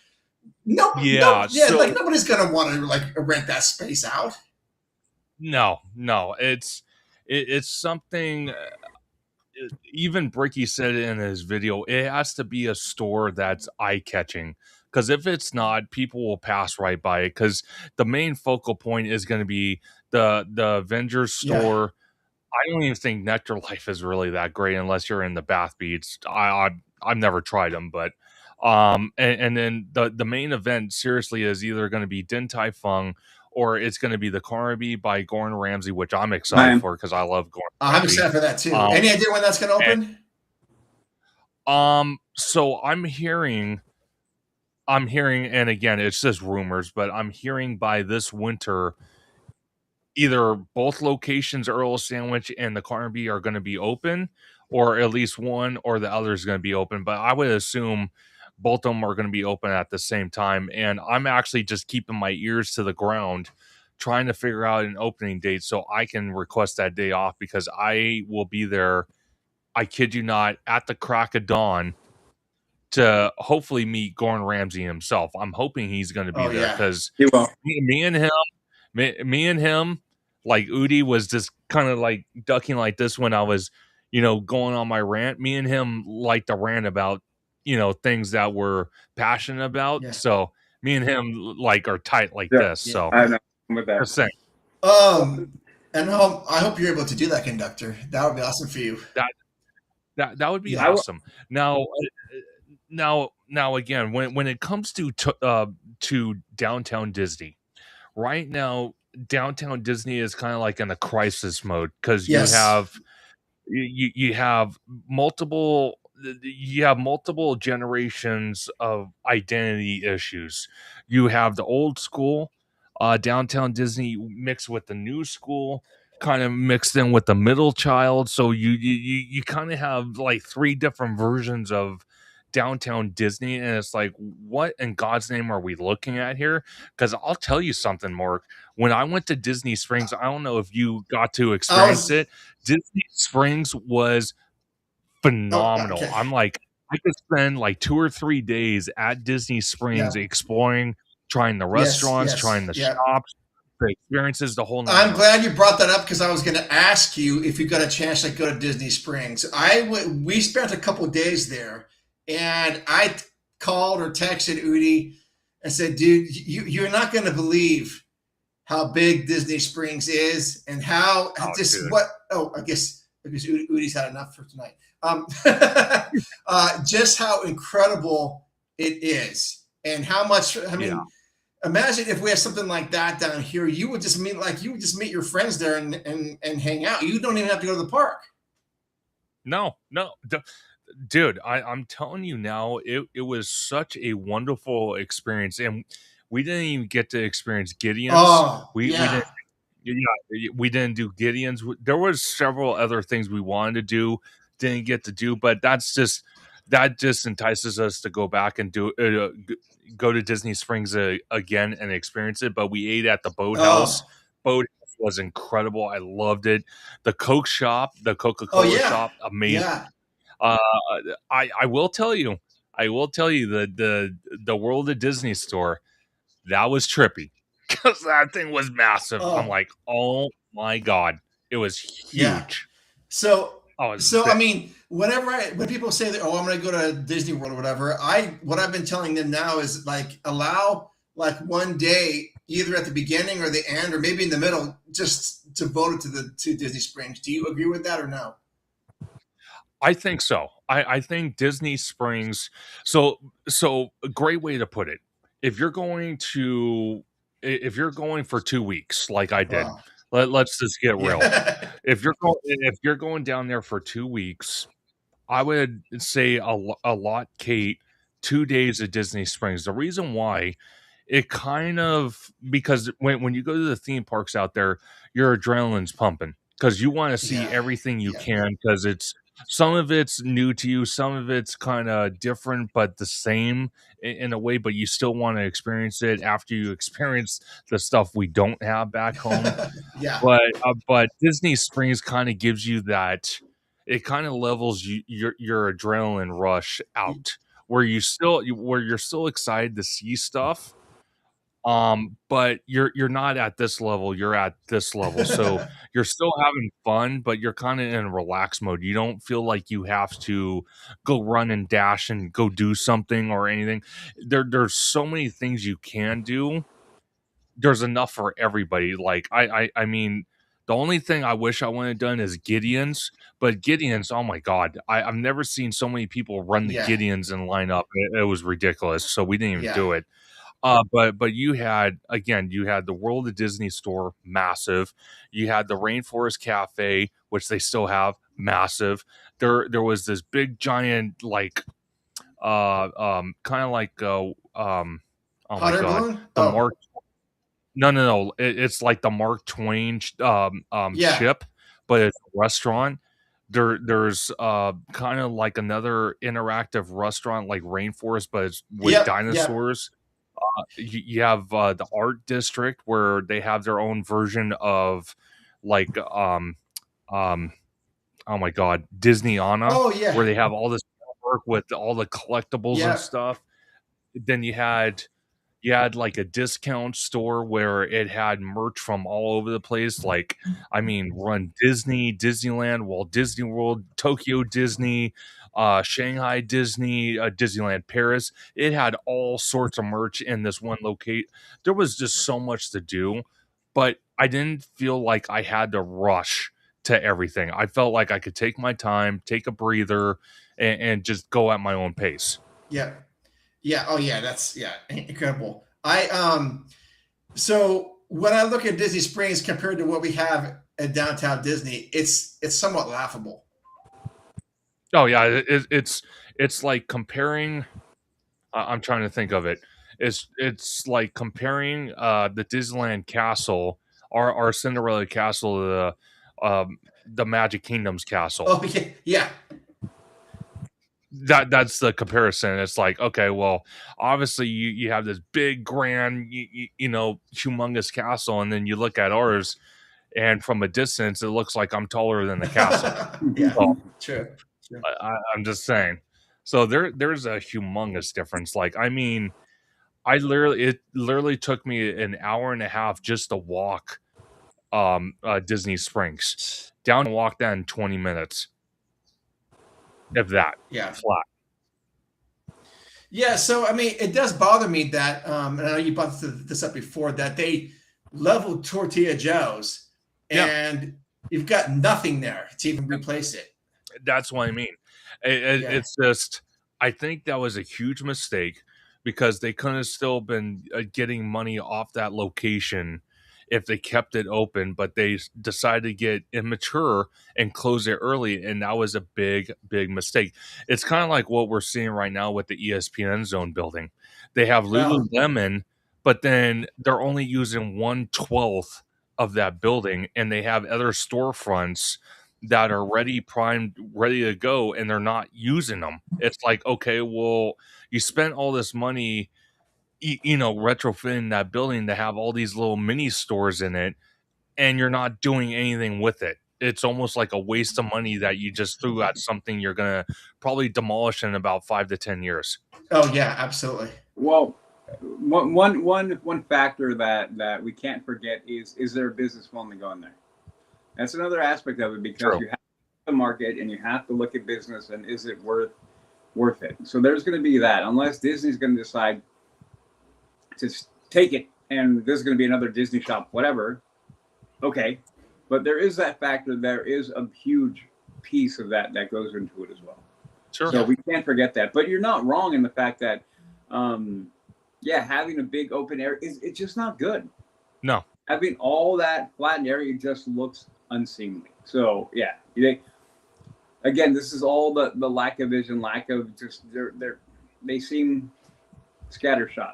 No, Yeah. yeah, So like nobody's gonna want to like rent that space out. no, it's something. Even Bricky said it in his video. It has to be a store that's eye catching. Because if it's not, people will pass right by it. Because the main focal point is going to be the Avengers Yeah. store. I don't even think Nectar Life is really that great unless you're in the Bath Beats. I've never tried them, but and then the main event seriously is either going to be Din Tai Fung or it's going to be the Carnaby by Gordon Ramsay, which I'm excited for because I love Gordon Ramsay. I'm excited for that too. Any idea when that's going to open? So I'm hearing, and again, it's just rumors, but I'm hearing by this winter, either both locations, Earl Sandwich and the Carnaby, are going to be open, or at least one or the other is going to be open. But I would assume both of them are going to be open at the same time. And I'm actually just keeping my ears to the ground, trying to figure out an opening date so I can request that day off because I will be there. I kid you not, at the crack of dawn to hopefully meet Gordon Ramsay himself. I'm hoping he's going to be there because me and him, like Udi was just kind of like ducking like this when I was, going on my rant. Me and him like to rant about, things that we're passionate about. Yeah. So me and him like are tight like this. Yeah, so I know. I'm with that. And I hope you're able to do that, conductor. That would be awesome for you. That would be awesome. Now again, when it comes to downtown Disney, right now downtown Disney is kind of like in a crisis mode because you have multiple generations of identity issues. You have the old school downtown Disney mixed with the new school, kind of mixed in with the middle child. So you kind of have like three different versions of downtown Disney, and it's like, what in God's name are we looking at here? Because I'll tell you something, Mark. When I went to Disney Springs, I don't know if you got to experience it. Disney Springs was phenomenal. Okay. I'm like, I could spend like 2 or 3 days at Disney Springs exploring, trying the restaurants, trying the shops, the experiences, the whole. I'm glad you brought that up because I was going to ask you if you got a chance to go to Disney Springs. We spent a couple of days there, and I called or texted Udi and said, "Dude, you're not going to believe how big Disney Springs is and how I guess Udi's had enough for tonight. Just how incredible it is and how much. I mean, imagine if we had something like that down here. You would just meet your friends there and hang out. You don't even have to go to the park. No, dude, I'm telling you now, it was such a wonderful experience, and we didn't even get to experience Gideon's. We didn't do Gideon's. There was several other things we wanted to do, didn't get to do, but that just entices us to go back and go to Disney Springs again and experience it. But we ate at the Boathouse. Boathouse was incredible. I loved it. The Coke shop, the Coca-Cola shop, amazing. I will tell you the World of Disney store, that was trippy because that thing was massive. I'm like, oh my God, it was huge. So I mean, when people say that, I'm going to go to Disney World or whatever, what I've been telling them now is like allow like one day either at the beginning or the end or maybe in the middle just devoted to Disney Springs. Do you agree with that or no? I think so. I think Disney Springs. So a great way to put it. If you're going for 2 weeks, like I did, let's just get real. If you're going down there for 2 weeks, I would say a lot, Kate, 2 days at Disney Springs. The reason why, because when you go to the theme parks out there, your adrenaline's pumping because you want to see everything you can because some of it's new to you, some of it's kind of different but the same in a way, but you still want to experience it after you experience the stuff we don't have back home. But Disney Springs kind of gives you that it kind of levels your adrenaline rush out, where you're still excited to see stuff, but you're not at this level, you're at this level. So you're still having fun, but you're kind of in relax mode. You don't feel like you have to go run and dash and go do something or anything. There's so many things you can do. There's enough for everybody. Like I mean, the only thing I wish I would have done is Gideon's, but Gideon's, oh my god, I've never seen so many people run the Yeah. Gideon's and line up. It was ridiculous. So we didn't even Yeah. do it. But you had, again, you had the World of Disney store, massive. You had the Rainforest Cafe, which they still have, massive. There was this big giant, like kind of like oh my Hot air god, balloon? the Oh, Mark. No. It's like the Mark Twain yeah. ship, but it's a restaurant. There's kind of like another interactive restaurant like Rainforest, but it's with Yep. Yep. dinosaurs. You have the art district where they have their own version of like um oh my god, Disneyana, Oh, where yeah. they have all this artwork with all the collectibles and Yep. stuff. Then you had like a discount store where it had merch from all over the place. Like, I mean, Run Disney, Disneyland, Walt Disney World, Tokyo Disney, Shanghai Disney, Disneyland Paris. It had all sorts of merch in this one locate. There was just so much to do, but I didn't feel like I had to rush to everything. I felt like I could take my time, take a breather, and just go at my own pace. Yeah. Yeah. Oh, yeah. That's incredible. So when I look at Disney Springs compared to what we have at downtown Disney, it's somewhat laughable. Oh yeah, it's like comparing. I'm trying to think of it. It's like comparing the Disneyland Castle, our Cinderella Castle, to the Magic Kingdom's castle. Oh, yeah. Yeah. That's the comparison. It's like, okay, well, obviously you have this big, grand, humongous castle, and then you look at ours, and from a distance, it looks like I'm taller than the castle. Yeah. So, True. I'm just saying. So there's a humongous difference. Like, I mean, it literally took me an hour and a half just to walk Disney Springs. Down and walk that in 20 minutes. If that. Yeah. Flat. Yeah. So I mean, it does bother me that, and I know you brought this up before, that they leveled Tortilla Joe's, and you've got nothing there to even replace it. That's what I mean. It's just, I think that was a huge mistake, because they could have still been getting money off that location if they kept it open, but they decided to get immature and close it early, and that was a big mistake. It's kind of like what we're seeing right now with the ESPN Zone building. They have Lululemon, but then they're only using 1/12 of that building, and they have other storefronts that are primed, ready to go, and they're not using them. It's like, okay, well, you spent all this money retrofitting that building to have all these little mini stores in it, and you're not doing anything with it. It's almost like a waste of money that you just threw at something you're gonna probably demolish in about 5 to 10 years. Oh yeah, absolutely. Well, one factor that we can't forget is there a business willing to go in there? That's another aspect of it, because you have the market and you have to look at business, and is it worth it? So there's going to be that, unless Disney's going to decide to take it and there's going to be another Disney shop, whatever. Okay. But there is that factor. There is a huge piece of that goes into it as well. Sure. So we can't forget that. But you're not wrong in the fact that, having a big open area it's just not good. No. Having all that flattened area just looks unseemly. So yeah, again, this is all the lack of vision, lack of just they seem scattershot.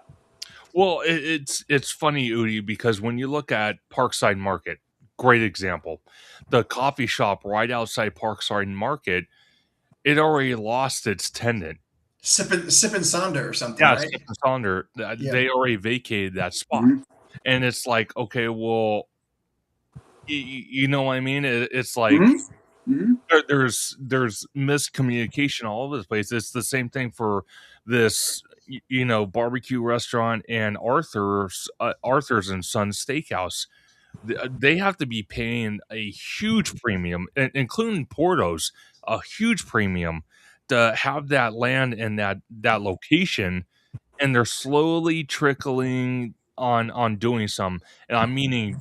Well, it's funny, Udi, because when you look at Parkside Market, great example, the coffee shop right outside Parkside Market, it already lost its tenant. Sippin' Sonder or something, yeah, right? Sippin' Sonder. They already vacated that spot, and it's like, okay, well, you know what I mean? It's like, there's miscommunication all over the place. It's the same thing for this, barbecue restaurant and Arthur's and Sons Steakhouse. They have to be paying a huge premium, including Porto's, a huge premium to have that land and that location, and they're slowly trickling on doing some. And I'm meaning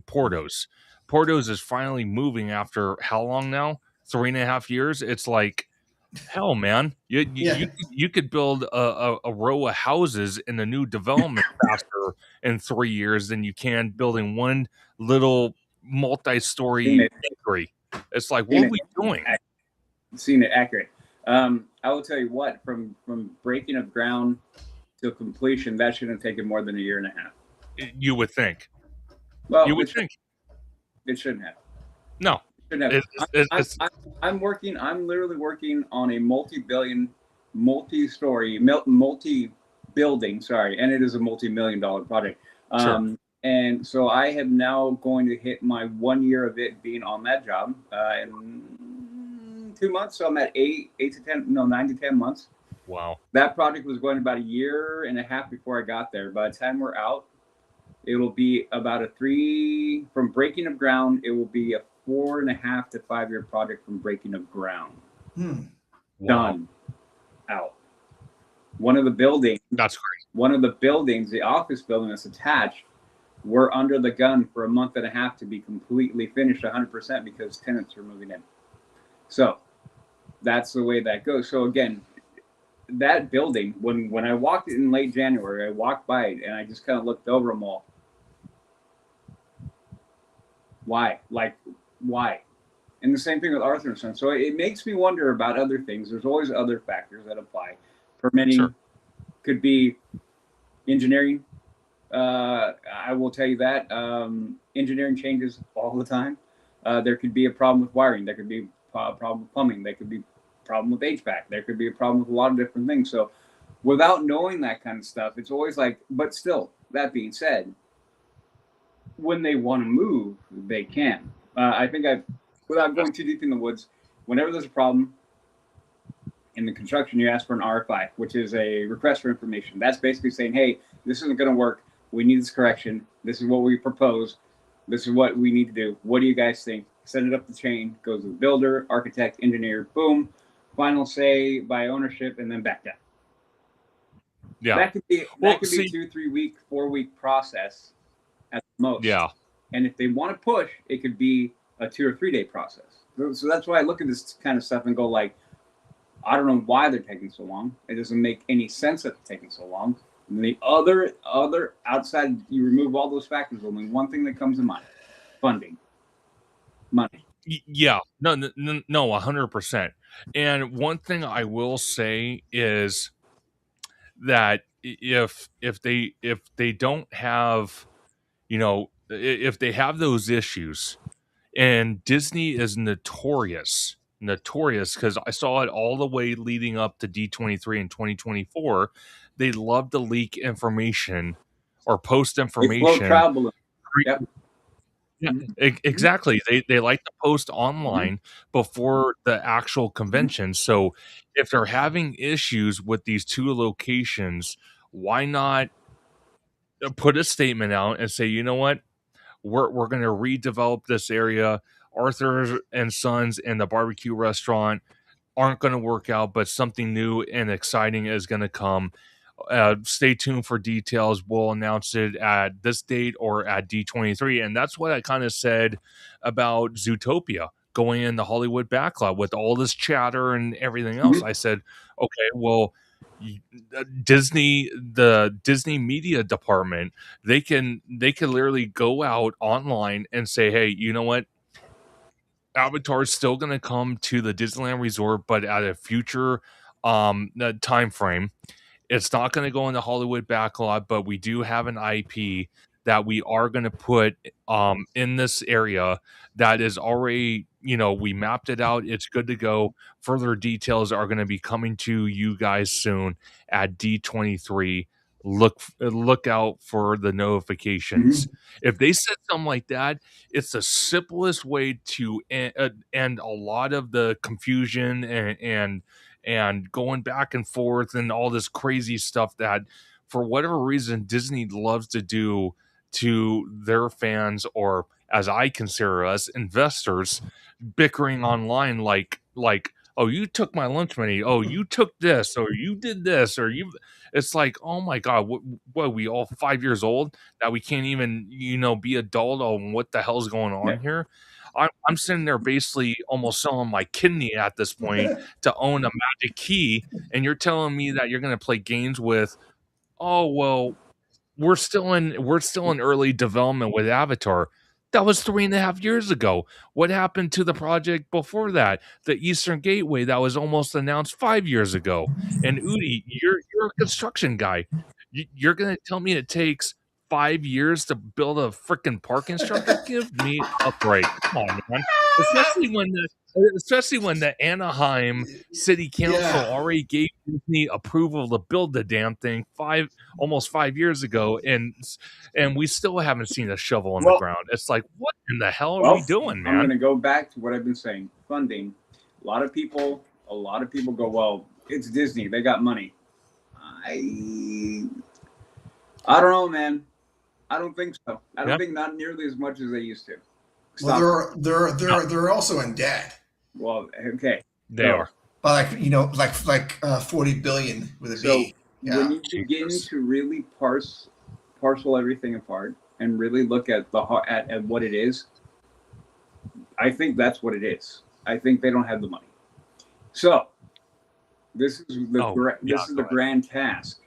Porto's. Porto's is finally moving after how long now? 3.5 years. It's like, hell, man, you could build a row of houses in the new development faster in 3 years than you can building one little multi-story bakery. It's like, what are we doing? Seen it accurate. I will tell you what, from breaking of ground to completion, that shouldn't have taken more than 1.5 years. You would think. Well, you would think. It shouldn't have. No. I'm literally working on a multi-building, sorry, and it is a multi-million-dollar project. Sure. And so I am now going to hit my 1 year of it being on that job in 2 months. So I'm at 9 to 10 months. Wow. That project was going about 1.5 years before I got there. By the time we're out, it'll be about from breaking of ground, it will be a 4.5 to 5 year project from breaking of ground. Wow. Done. Out. One of the buildings. That's great. One of the buildings, the office building that's attached, we're under the gun for 1.5 months to be completely finished 100% because tenants are moving in. So that's the way that goes. So again, that building, when I walked in late January, I walked by it and I just kind of looked over them all. Why? Like, why? And the same thing with Arthur and Son. So it makes me wonder about other things. There's always other factors that apply. Permitting could be engineering. I will tell you that engineering changes all the time. There could be a problem with wiring. There could be a problem with plumbing. There could be a problem with HVAC. There could be a problem with a lot of different things. So without knowing that kind of stuff, it's always like, but still, that being said, when they want to move, they can. I think without going too deep in the woods, whenever there's a problem in the construction, you ask for an RFI, which is a request for information. That's basically saying, hey, this isn't going to work. We need this correction. This is what we propose. This is what we need to do. What do you guys think? Send it up the chain, goes to the builder, architect, engineer, boom, final say by ownership, and then back down. Yeah. That could be 2, 3 week, 4 week process at the most. Yeah. And if they want to push, it could be a 2 or 3 day process. So that's why I look at this kind of stuff and go like, I don't know why they're taking so long. It doesn't make any sense that they're taking so long. And the other outside, you remove all those factors, only one thing that comes to mind: funding, money. Yeah, no, 100%. And one thing I will say is that if they don't have, if they have those issues, and Disney is notorious because I saw it all the way leading up to D23 in 2024. They love to leak information or post information. Yep. Yeah, exactly. They like to post online before the actual convention. So if they're having issues with these 2 locations, why not put a statement out and say, you know what? We're going to redevelop this area. Arthur and Sons and the barbecue restaurant aren't going to work out, but something new and exciting is going to come. Stay tuned for details. We'll announce it at this date or at D23. And that's what I kind of said about Zootopia going in the Hollywood backlot with all this chatter and everything else. I said, okay, well, the Disney media department, they can literally go out online and say, hey, you know what? Avatar is still going to come to the Disneyland Resort, but at a future time frame. It's not going to go in the Hollywood backlot, but we do have an IP that we are going to put in this area that is already, we mapped it out. It's good to go. Further details are going to be coming to you guys soon at D23. look out for the notifications. If they said something like that, it's the simplest way to end a lot of the confusion and going back and forth and all this crazy stuff that, for whatever reason, Disney loves to do to their fans, or as I consider us, investors, bickering online like, oh, you took my lunch money, oh, you took this, or you did this, or you. It's like, oh my god, what we all 5 years old that we can't even be adult on what the hell's going on here. I'm sitting there basically almost selling my kidney at this point to own a magic key, and you're telling me that you're going to play games with. Oh well, we're still in early development with Avatar. That was 3.5 years ago. What happened to the project before that? The Eastern Gateway that was almost announced 5 years ago. And Udi, you're a construction guy. You're gonna tell me it takes 5 years to build a freaking park instructor? Give me a break. Come on, man. Especially when the Anaheim City Council already gave Disney approval to build the damn thing almost 5 years ago, and we still haven't seen a shovel in the ground. It's like, what in the hell are we doing, man? I'm going to go back to what I've been saying. Funding. A lot of people go, well, it's Disney. They got money. I don't know, man. I don't think so. I don't think not nearly as much as they used to. Well, they're also in debt. Well, okay. They are. But like 40 billion with a B. So when you begin to really parcel everything apart and really look at at what it is, I think that's what it is. I think they don't have the money. So this is the grand task.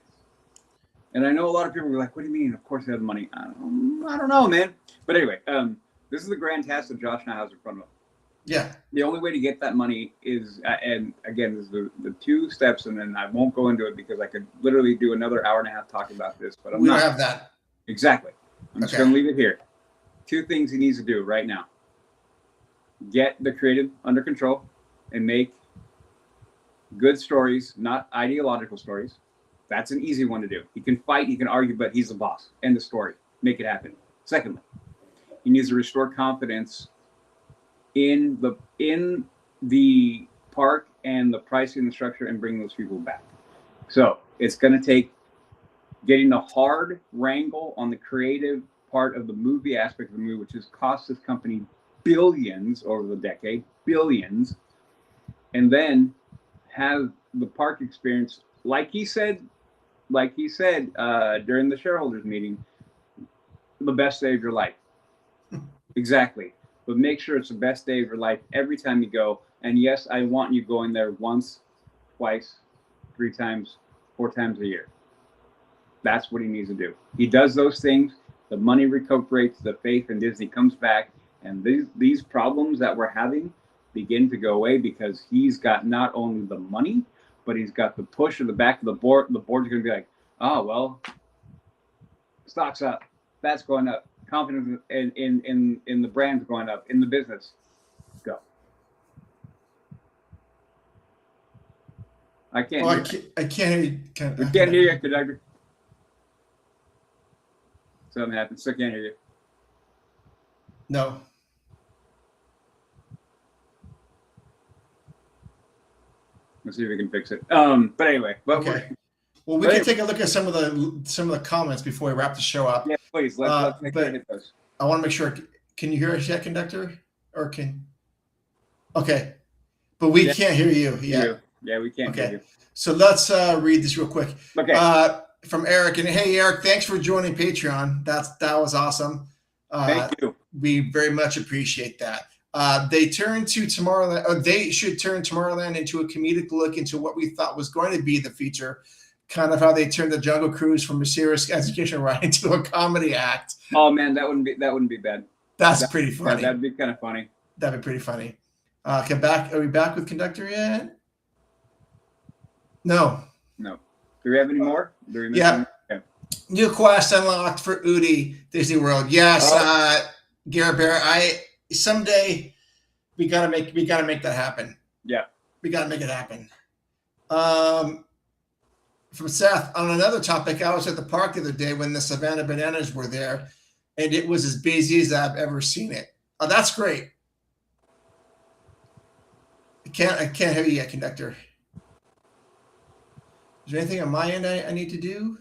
And I know a lot of people are like, what do you mean? Of course they have the money. I don't know, man. But anyway, this is the grand task that Josh now has in front of him. Yeah. The only way to get that money is, and again, this is the two steps, and then I won't go into it because I could literally do another hour and a half talking about this, but we don't have that. Exactly. I'm just going to leave it here. Two things he needs to do right now. Get the creative under control and make good stories, not ideological stories. That's an easy one to do. He can fight, he can argue, but he's the boss. End the story. Make it happen. Secondly, he needs to restore confidence in the park and the pricing and the structure and bring those people back. So it's going to take getting a hard wrangle on the creative part of the movie aspect of the movie, which has cost this company billions over the decade, billions, and then have the park experience, like he said during the shareholders meeting, the best day of your life. Exactly. But make sure it's the best day of your life every time you go. And yes, I want you going there once, twice, 3 times, 4 times a year. That's what he needs to do. He does those things. The money recuperates, the faith in Disney comes back, and these problems that we're having begin to go away because he's got not only the money, but he's got the push of the back of the board. The board's going to be like, oh, well, stock's up. That's going up. Confidence in the brand's going up, in the business. Go. I can't hear you. I can't hear you. We can't hear you, conductor. Something happened. Still can't hear you. No. Let's see if we can fix it. But anyway. Okay. Well, we can take a look at some of the comments before we wrap the show up. Yeah, please. Let's make sure hit those. I want to make sure. Can you hear us yet, conductor? Or Okay, but we can't hear you. Yeah, we can't hear you. So let's read this real quick. Okay. From Eric, and hey, Eric, thanks for joining Patreon. That was awesome. Thank you. We very much appreciate that. They turn to Tomorrowland. Or they should turn Tomorrowland into a comedic look into what we thought was going to be the future. Kind of how they turned the Jungle Cruise from a serious education ride into a comedy act. Oh man, that wouldn't be bad. That's pretty funny. That'd be kind of funny. That'd be pretty funny. Are we back with conductor yet? No. Do we have any more? Yeah. Okay. New quest unlocked for Udi Disney World. Yes, Garrett Bear. Someday we gotta make that happen. Yeah. We gotta make it happen. from Seth on another topic. I was at the park the other day when the Savannah Bananas were there, and it was as busy as I've ever seen it. Oh, that's great. I can't hear you yet, conductor. Is there anything on my end I need to do?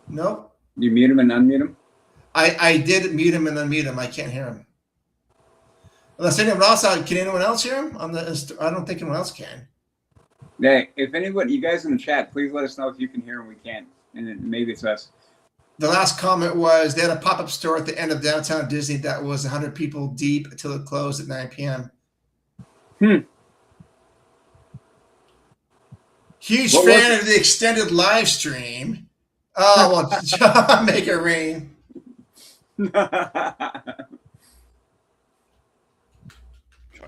Nope. You mute him and unmute him? I did mute him and unmute him. I can't hear him. Unless anyone else, can anyone else hear him? I don't think anyone else can. Yeah, if anyone, you guys in the chat, please let us know if you can hear him. We can't, and then maybe it's us. The last comment was they had a pop-up store at the end of downtown Disney that was 100 people deep until it closed at 9 p.m. Huge fan of the extended live stream. Oh, well, make it rain. Try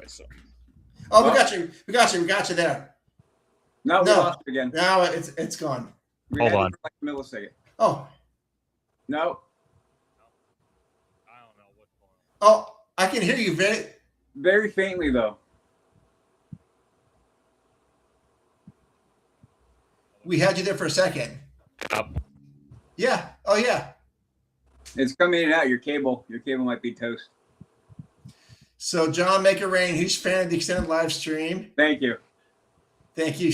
something. Oh, we got you. We got you there. No, we lost it again. Now it's gone. Hold on. Like a millisecond. Oh. No. I don't know what's going on. Oh, I can hear you very faintly though. We had you there for a second. Yeah. Oh yeah. It's coming in and out. Your cable might be toast. So John, make it rain. Huge fan of the extended live stream. Thank you. Thank you.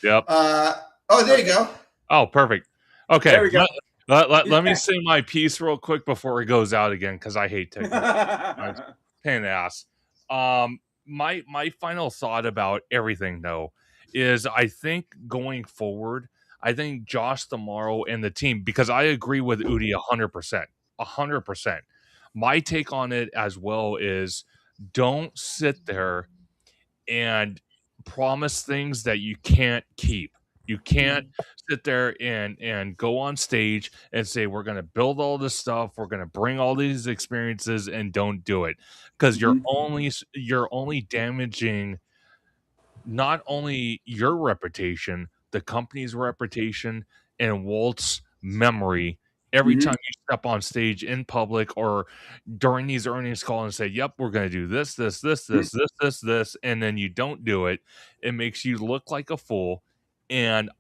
Yep. Oh, there you go. Oh, perfect. Okay. There we go. Let me say my piece real quick before it goes out again, because I hate to pain in the ass. My final thought about everything though is I think going forward, I think Josh tomorrow and the team, because I agree with Udi 100%. 100%. My take on it as well is don't sit there and promise things that you can't keep. You can't sit there and go on stage and say, we're going to build all this stuff. We're going to bring all these experiences, and don't do it, because you're only damaging not only your reputation, the company's reputation, and Walt's memory every time you step on stage in public or during these earnings calls and say, yep, we're going to do this, and then you don't do it. It makes you look like a fool. And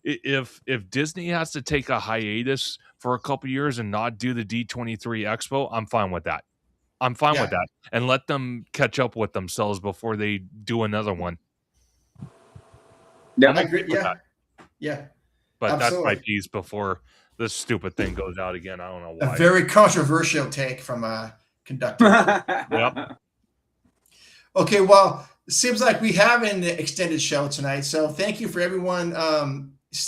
if Disney has to take a hiatus for a couple years and not do the D23 Expo, I'm fine with that. I'm fine with that, and let them catch up with themselves before they do another one. Yeah, I agree. Yeah. But absolutely. That's my piece before this stupid thing goes out again. I don't know why. A very controversial take from a conductor. Yep. Okay, well, it seems like we have an extended show tonight. So thank you for everyone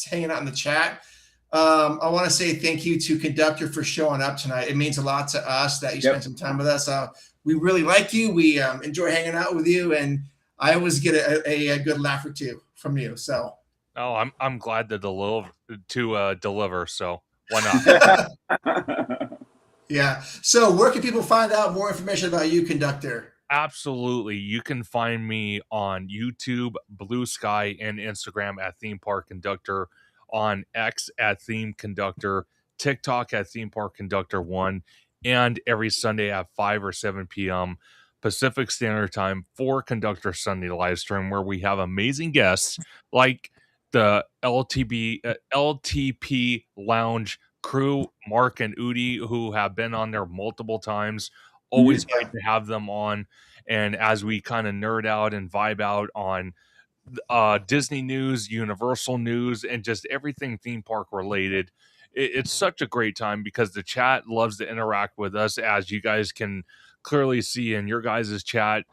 hanging out in the chat. I want to say thank you to Conductor for showing up tonight. It means a lot to us that you spent some time with us. We really like you. We enjoy hanging out with you, and I always get a good laugh or two from you. So, I'm glad to deliver. So why not? Yeah. So where can people find out more information about you, Conductor? Absolutely. You can find me on YouTube, Blue Sky, and Instagram at Theme Park Conductor, on X at Theme Conductor, TikTok at Theme Park Conductor 1, and every Sunday at 5 or 7 p.m. Pacific Standard Time for Conductor Sunday live stream, where we have amazing guests like the LTP Lounge crew, Mark and Udi, who have been on there multiple times. Always great to have them on. And as we kind of nerd out and vibe out on Disney news, Universal news, and just everything theme park related, it's such a great time because the chat loves to interact with us, as you guys can clearly see in your guys' chat.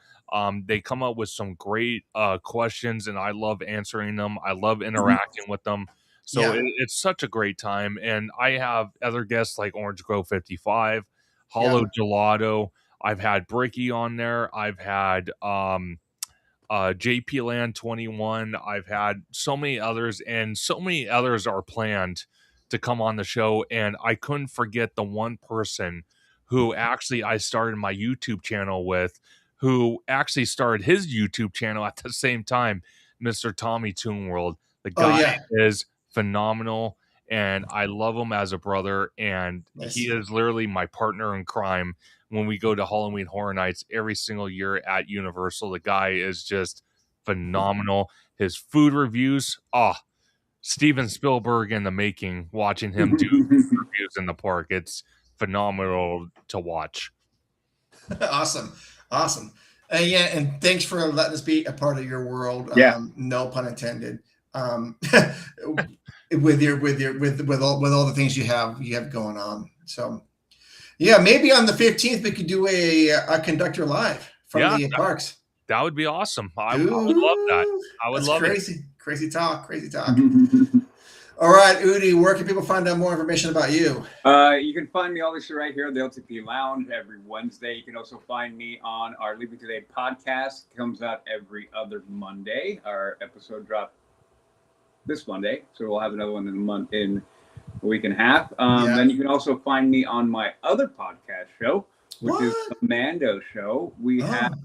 They come up with some great questions, and I love answering them. I love interacting with them. So it's such a great time. And I have other guests like Orange Grove 55, Hollow Gelato. I've had Bricky on there. I've had JP Land 21. I've had so many others, and so many others are planned to come on the show. And I couldn't forget the one person who actually I started my YouTube channel with, who actually started his YouTube channel at the same time, Mr. Tommy Toon World. The guy is phenomenal, and I love him as a brother, and he is literally my partner in crime when we go to Halloween Horror Nights every single year at Universal. The guy is just phenomenal. His food reviews, Steven Spielberg in the making, watching him do reviews in the park. It's phenomenal to watch. Awesome. Yeah, and thanks for letting us be a part of your world. Yeah. No pun intended. With all the things you have going on. So yeah, maybe on the 15th we could do a conductor live from the parks. That would be awesome. I would love that. I would love crazy. it. Crazy talk. All right, Udi, where can people find out more information about you? You can find me obviously right here at the LTP Lounge every Wednesday. You can also find me on our Leaving Today podcast. It comes out every other Monday. Our episode dropped this Monday, so we'll have another one in a week and a half. Then you can also find me on my other podcast show, which is the Mando Show. We have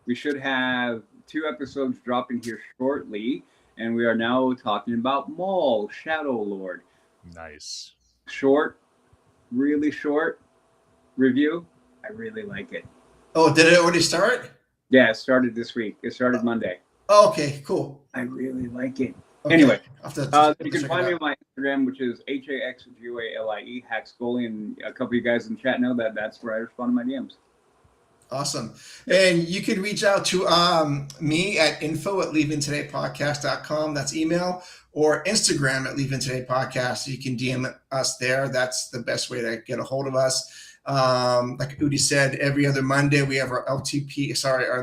we should have 2 episodes dropping here shortly, and we are now talking about Maul, Shadow Lord. Nice. Short, really short review. I really like it. Oh, did it already start? Yeah, it started this week. It started Monday. Oh, okay, cool. I really like it. Okay. Anyway, you can find me on my Instagram, which is HAXGUALIE, Haxgoli, and a couple of you guys in the chat know that's where I respond to my DMs. Awesome. And you can reach out to me at info@leavingtodaypodcast.com. That's email, or Instagram at leavingtodaypodcast. You can DM us there. That's the best way to get a hold of us. Like Udi said, every other Monday we have our our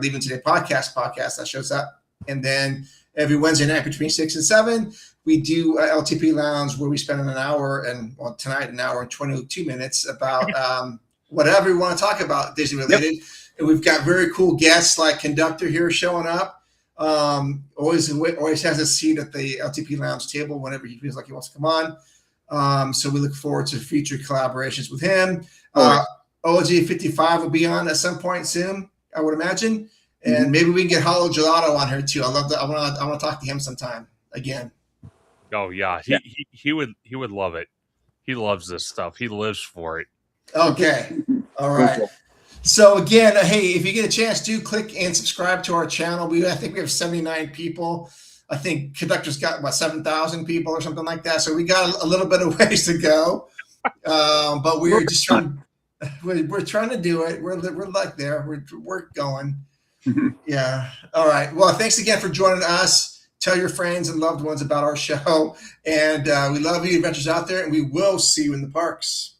Leaving Today podcast that shows up. And then every Wednesday night between 6 and 7, we do LTP Lounge, where we spend an hour tonight an hour and 22 minutes about whatever we want to talk about Disney related. Yep. And we've got very cool guests like Conductor here showing up. Always has a seat at the LTP Lounge table whenever he feels like he wants to come on. So we look forward to future collaborations with him. OG55 will be on at some point soon, I would imagine. And maybe we can get Hollow Gelato on here too. I love that. I want to talk to him sometime again. Oh yeah, he would love it. He loves this stuff. He lives for it. Okay. All right. So again, hey, if you get a chance, do click and subscribe to our channel. I think we have 79 people. I think Conductor's got 7,000 people or something like that. So we got a little bit of ways to go. But we're just trying. We're trying to do it. We're like there. We're going. Yeah. All right. Well, thanks again for joining us. Tell your friends and loved ones about our show. And we love you, adventures out there, and we will see you in the parks.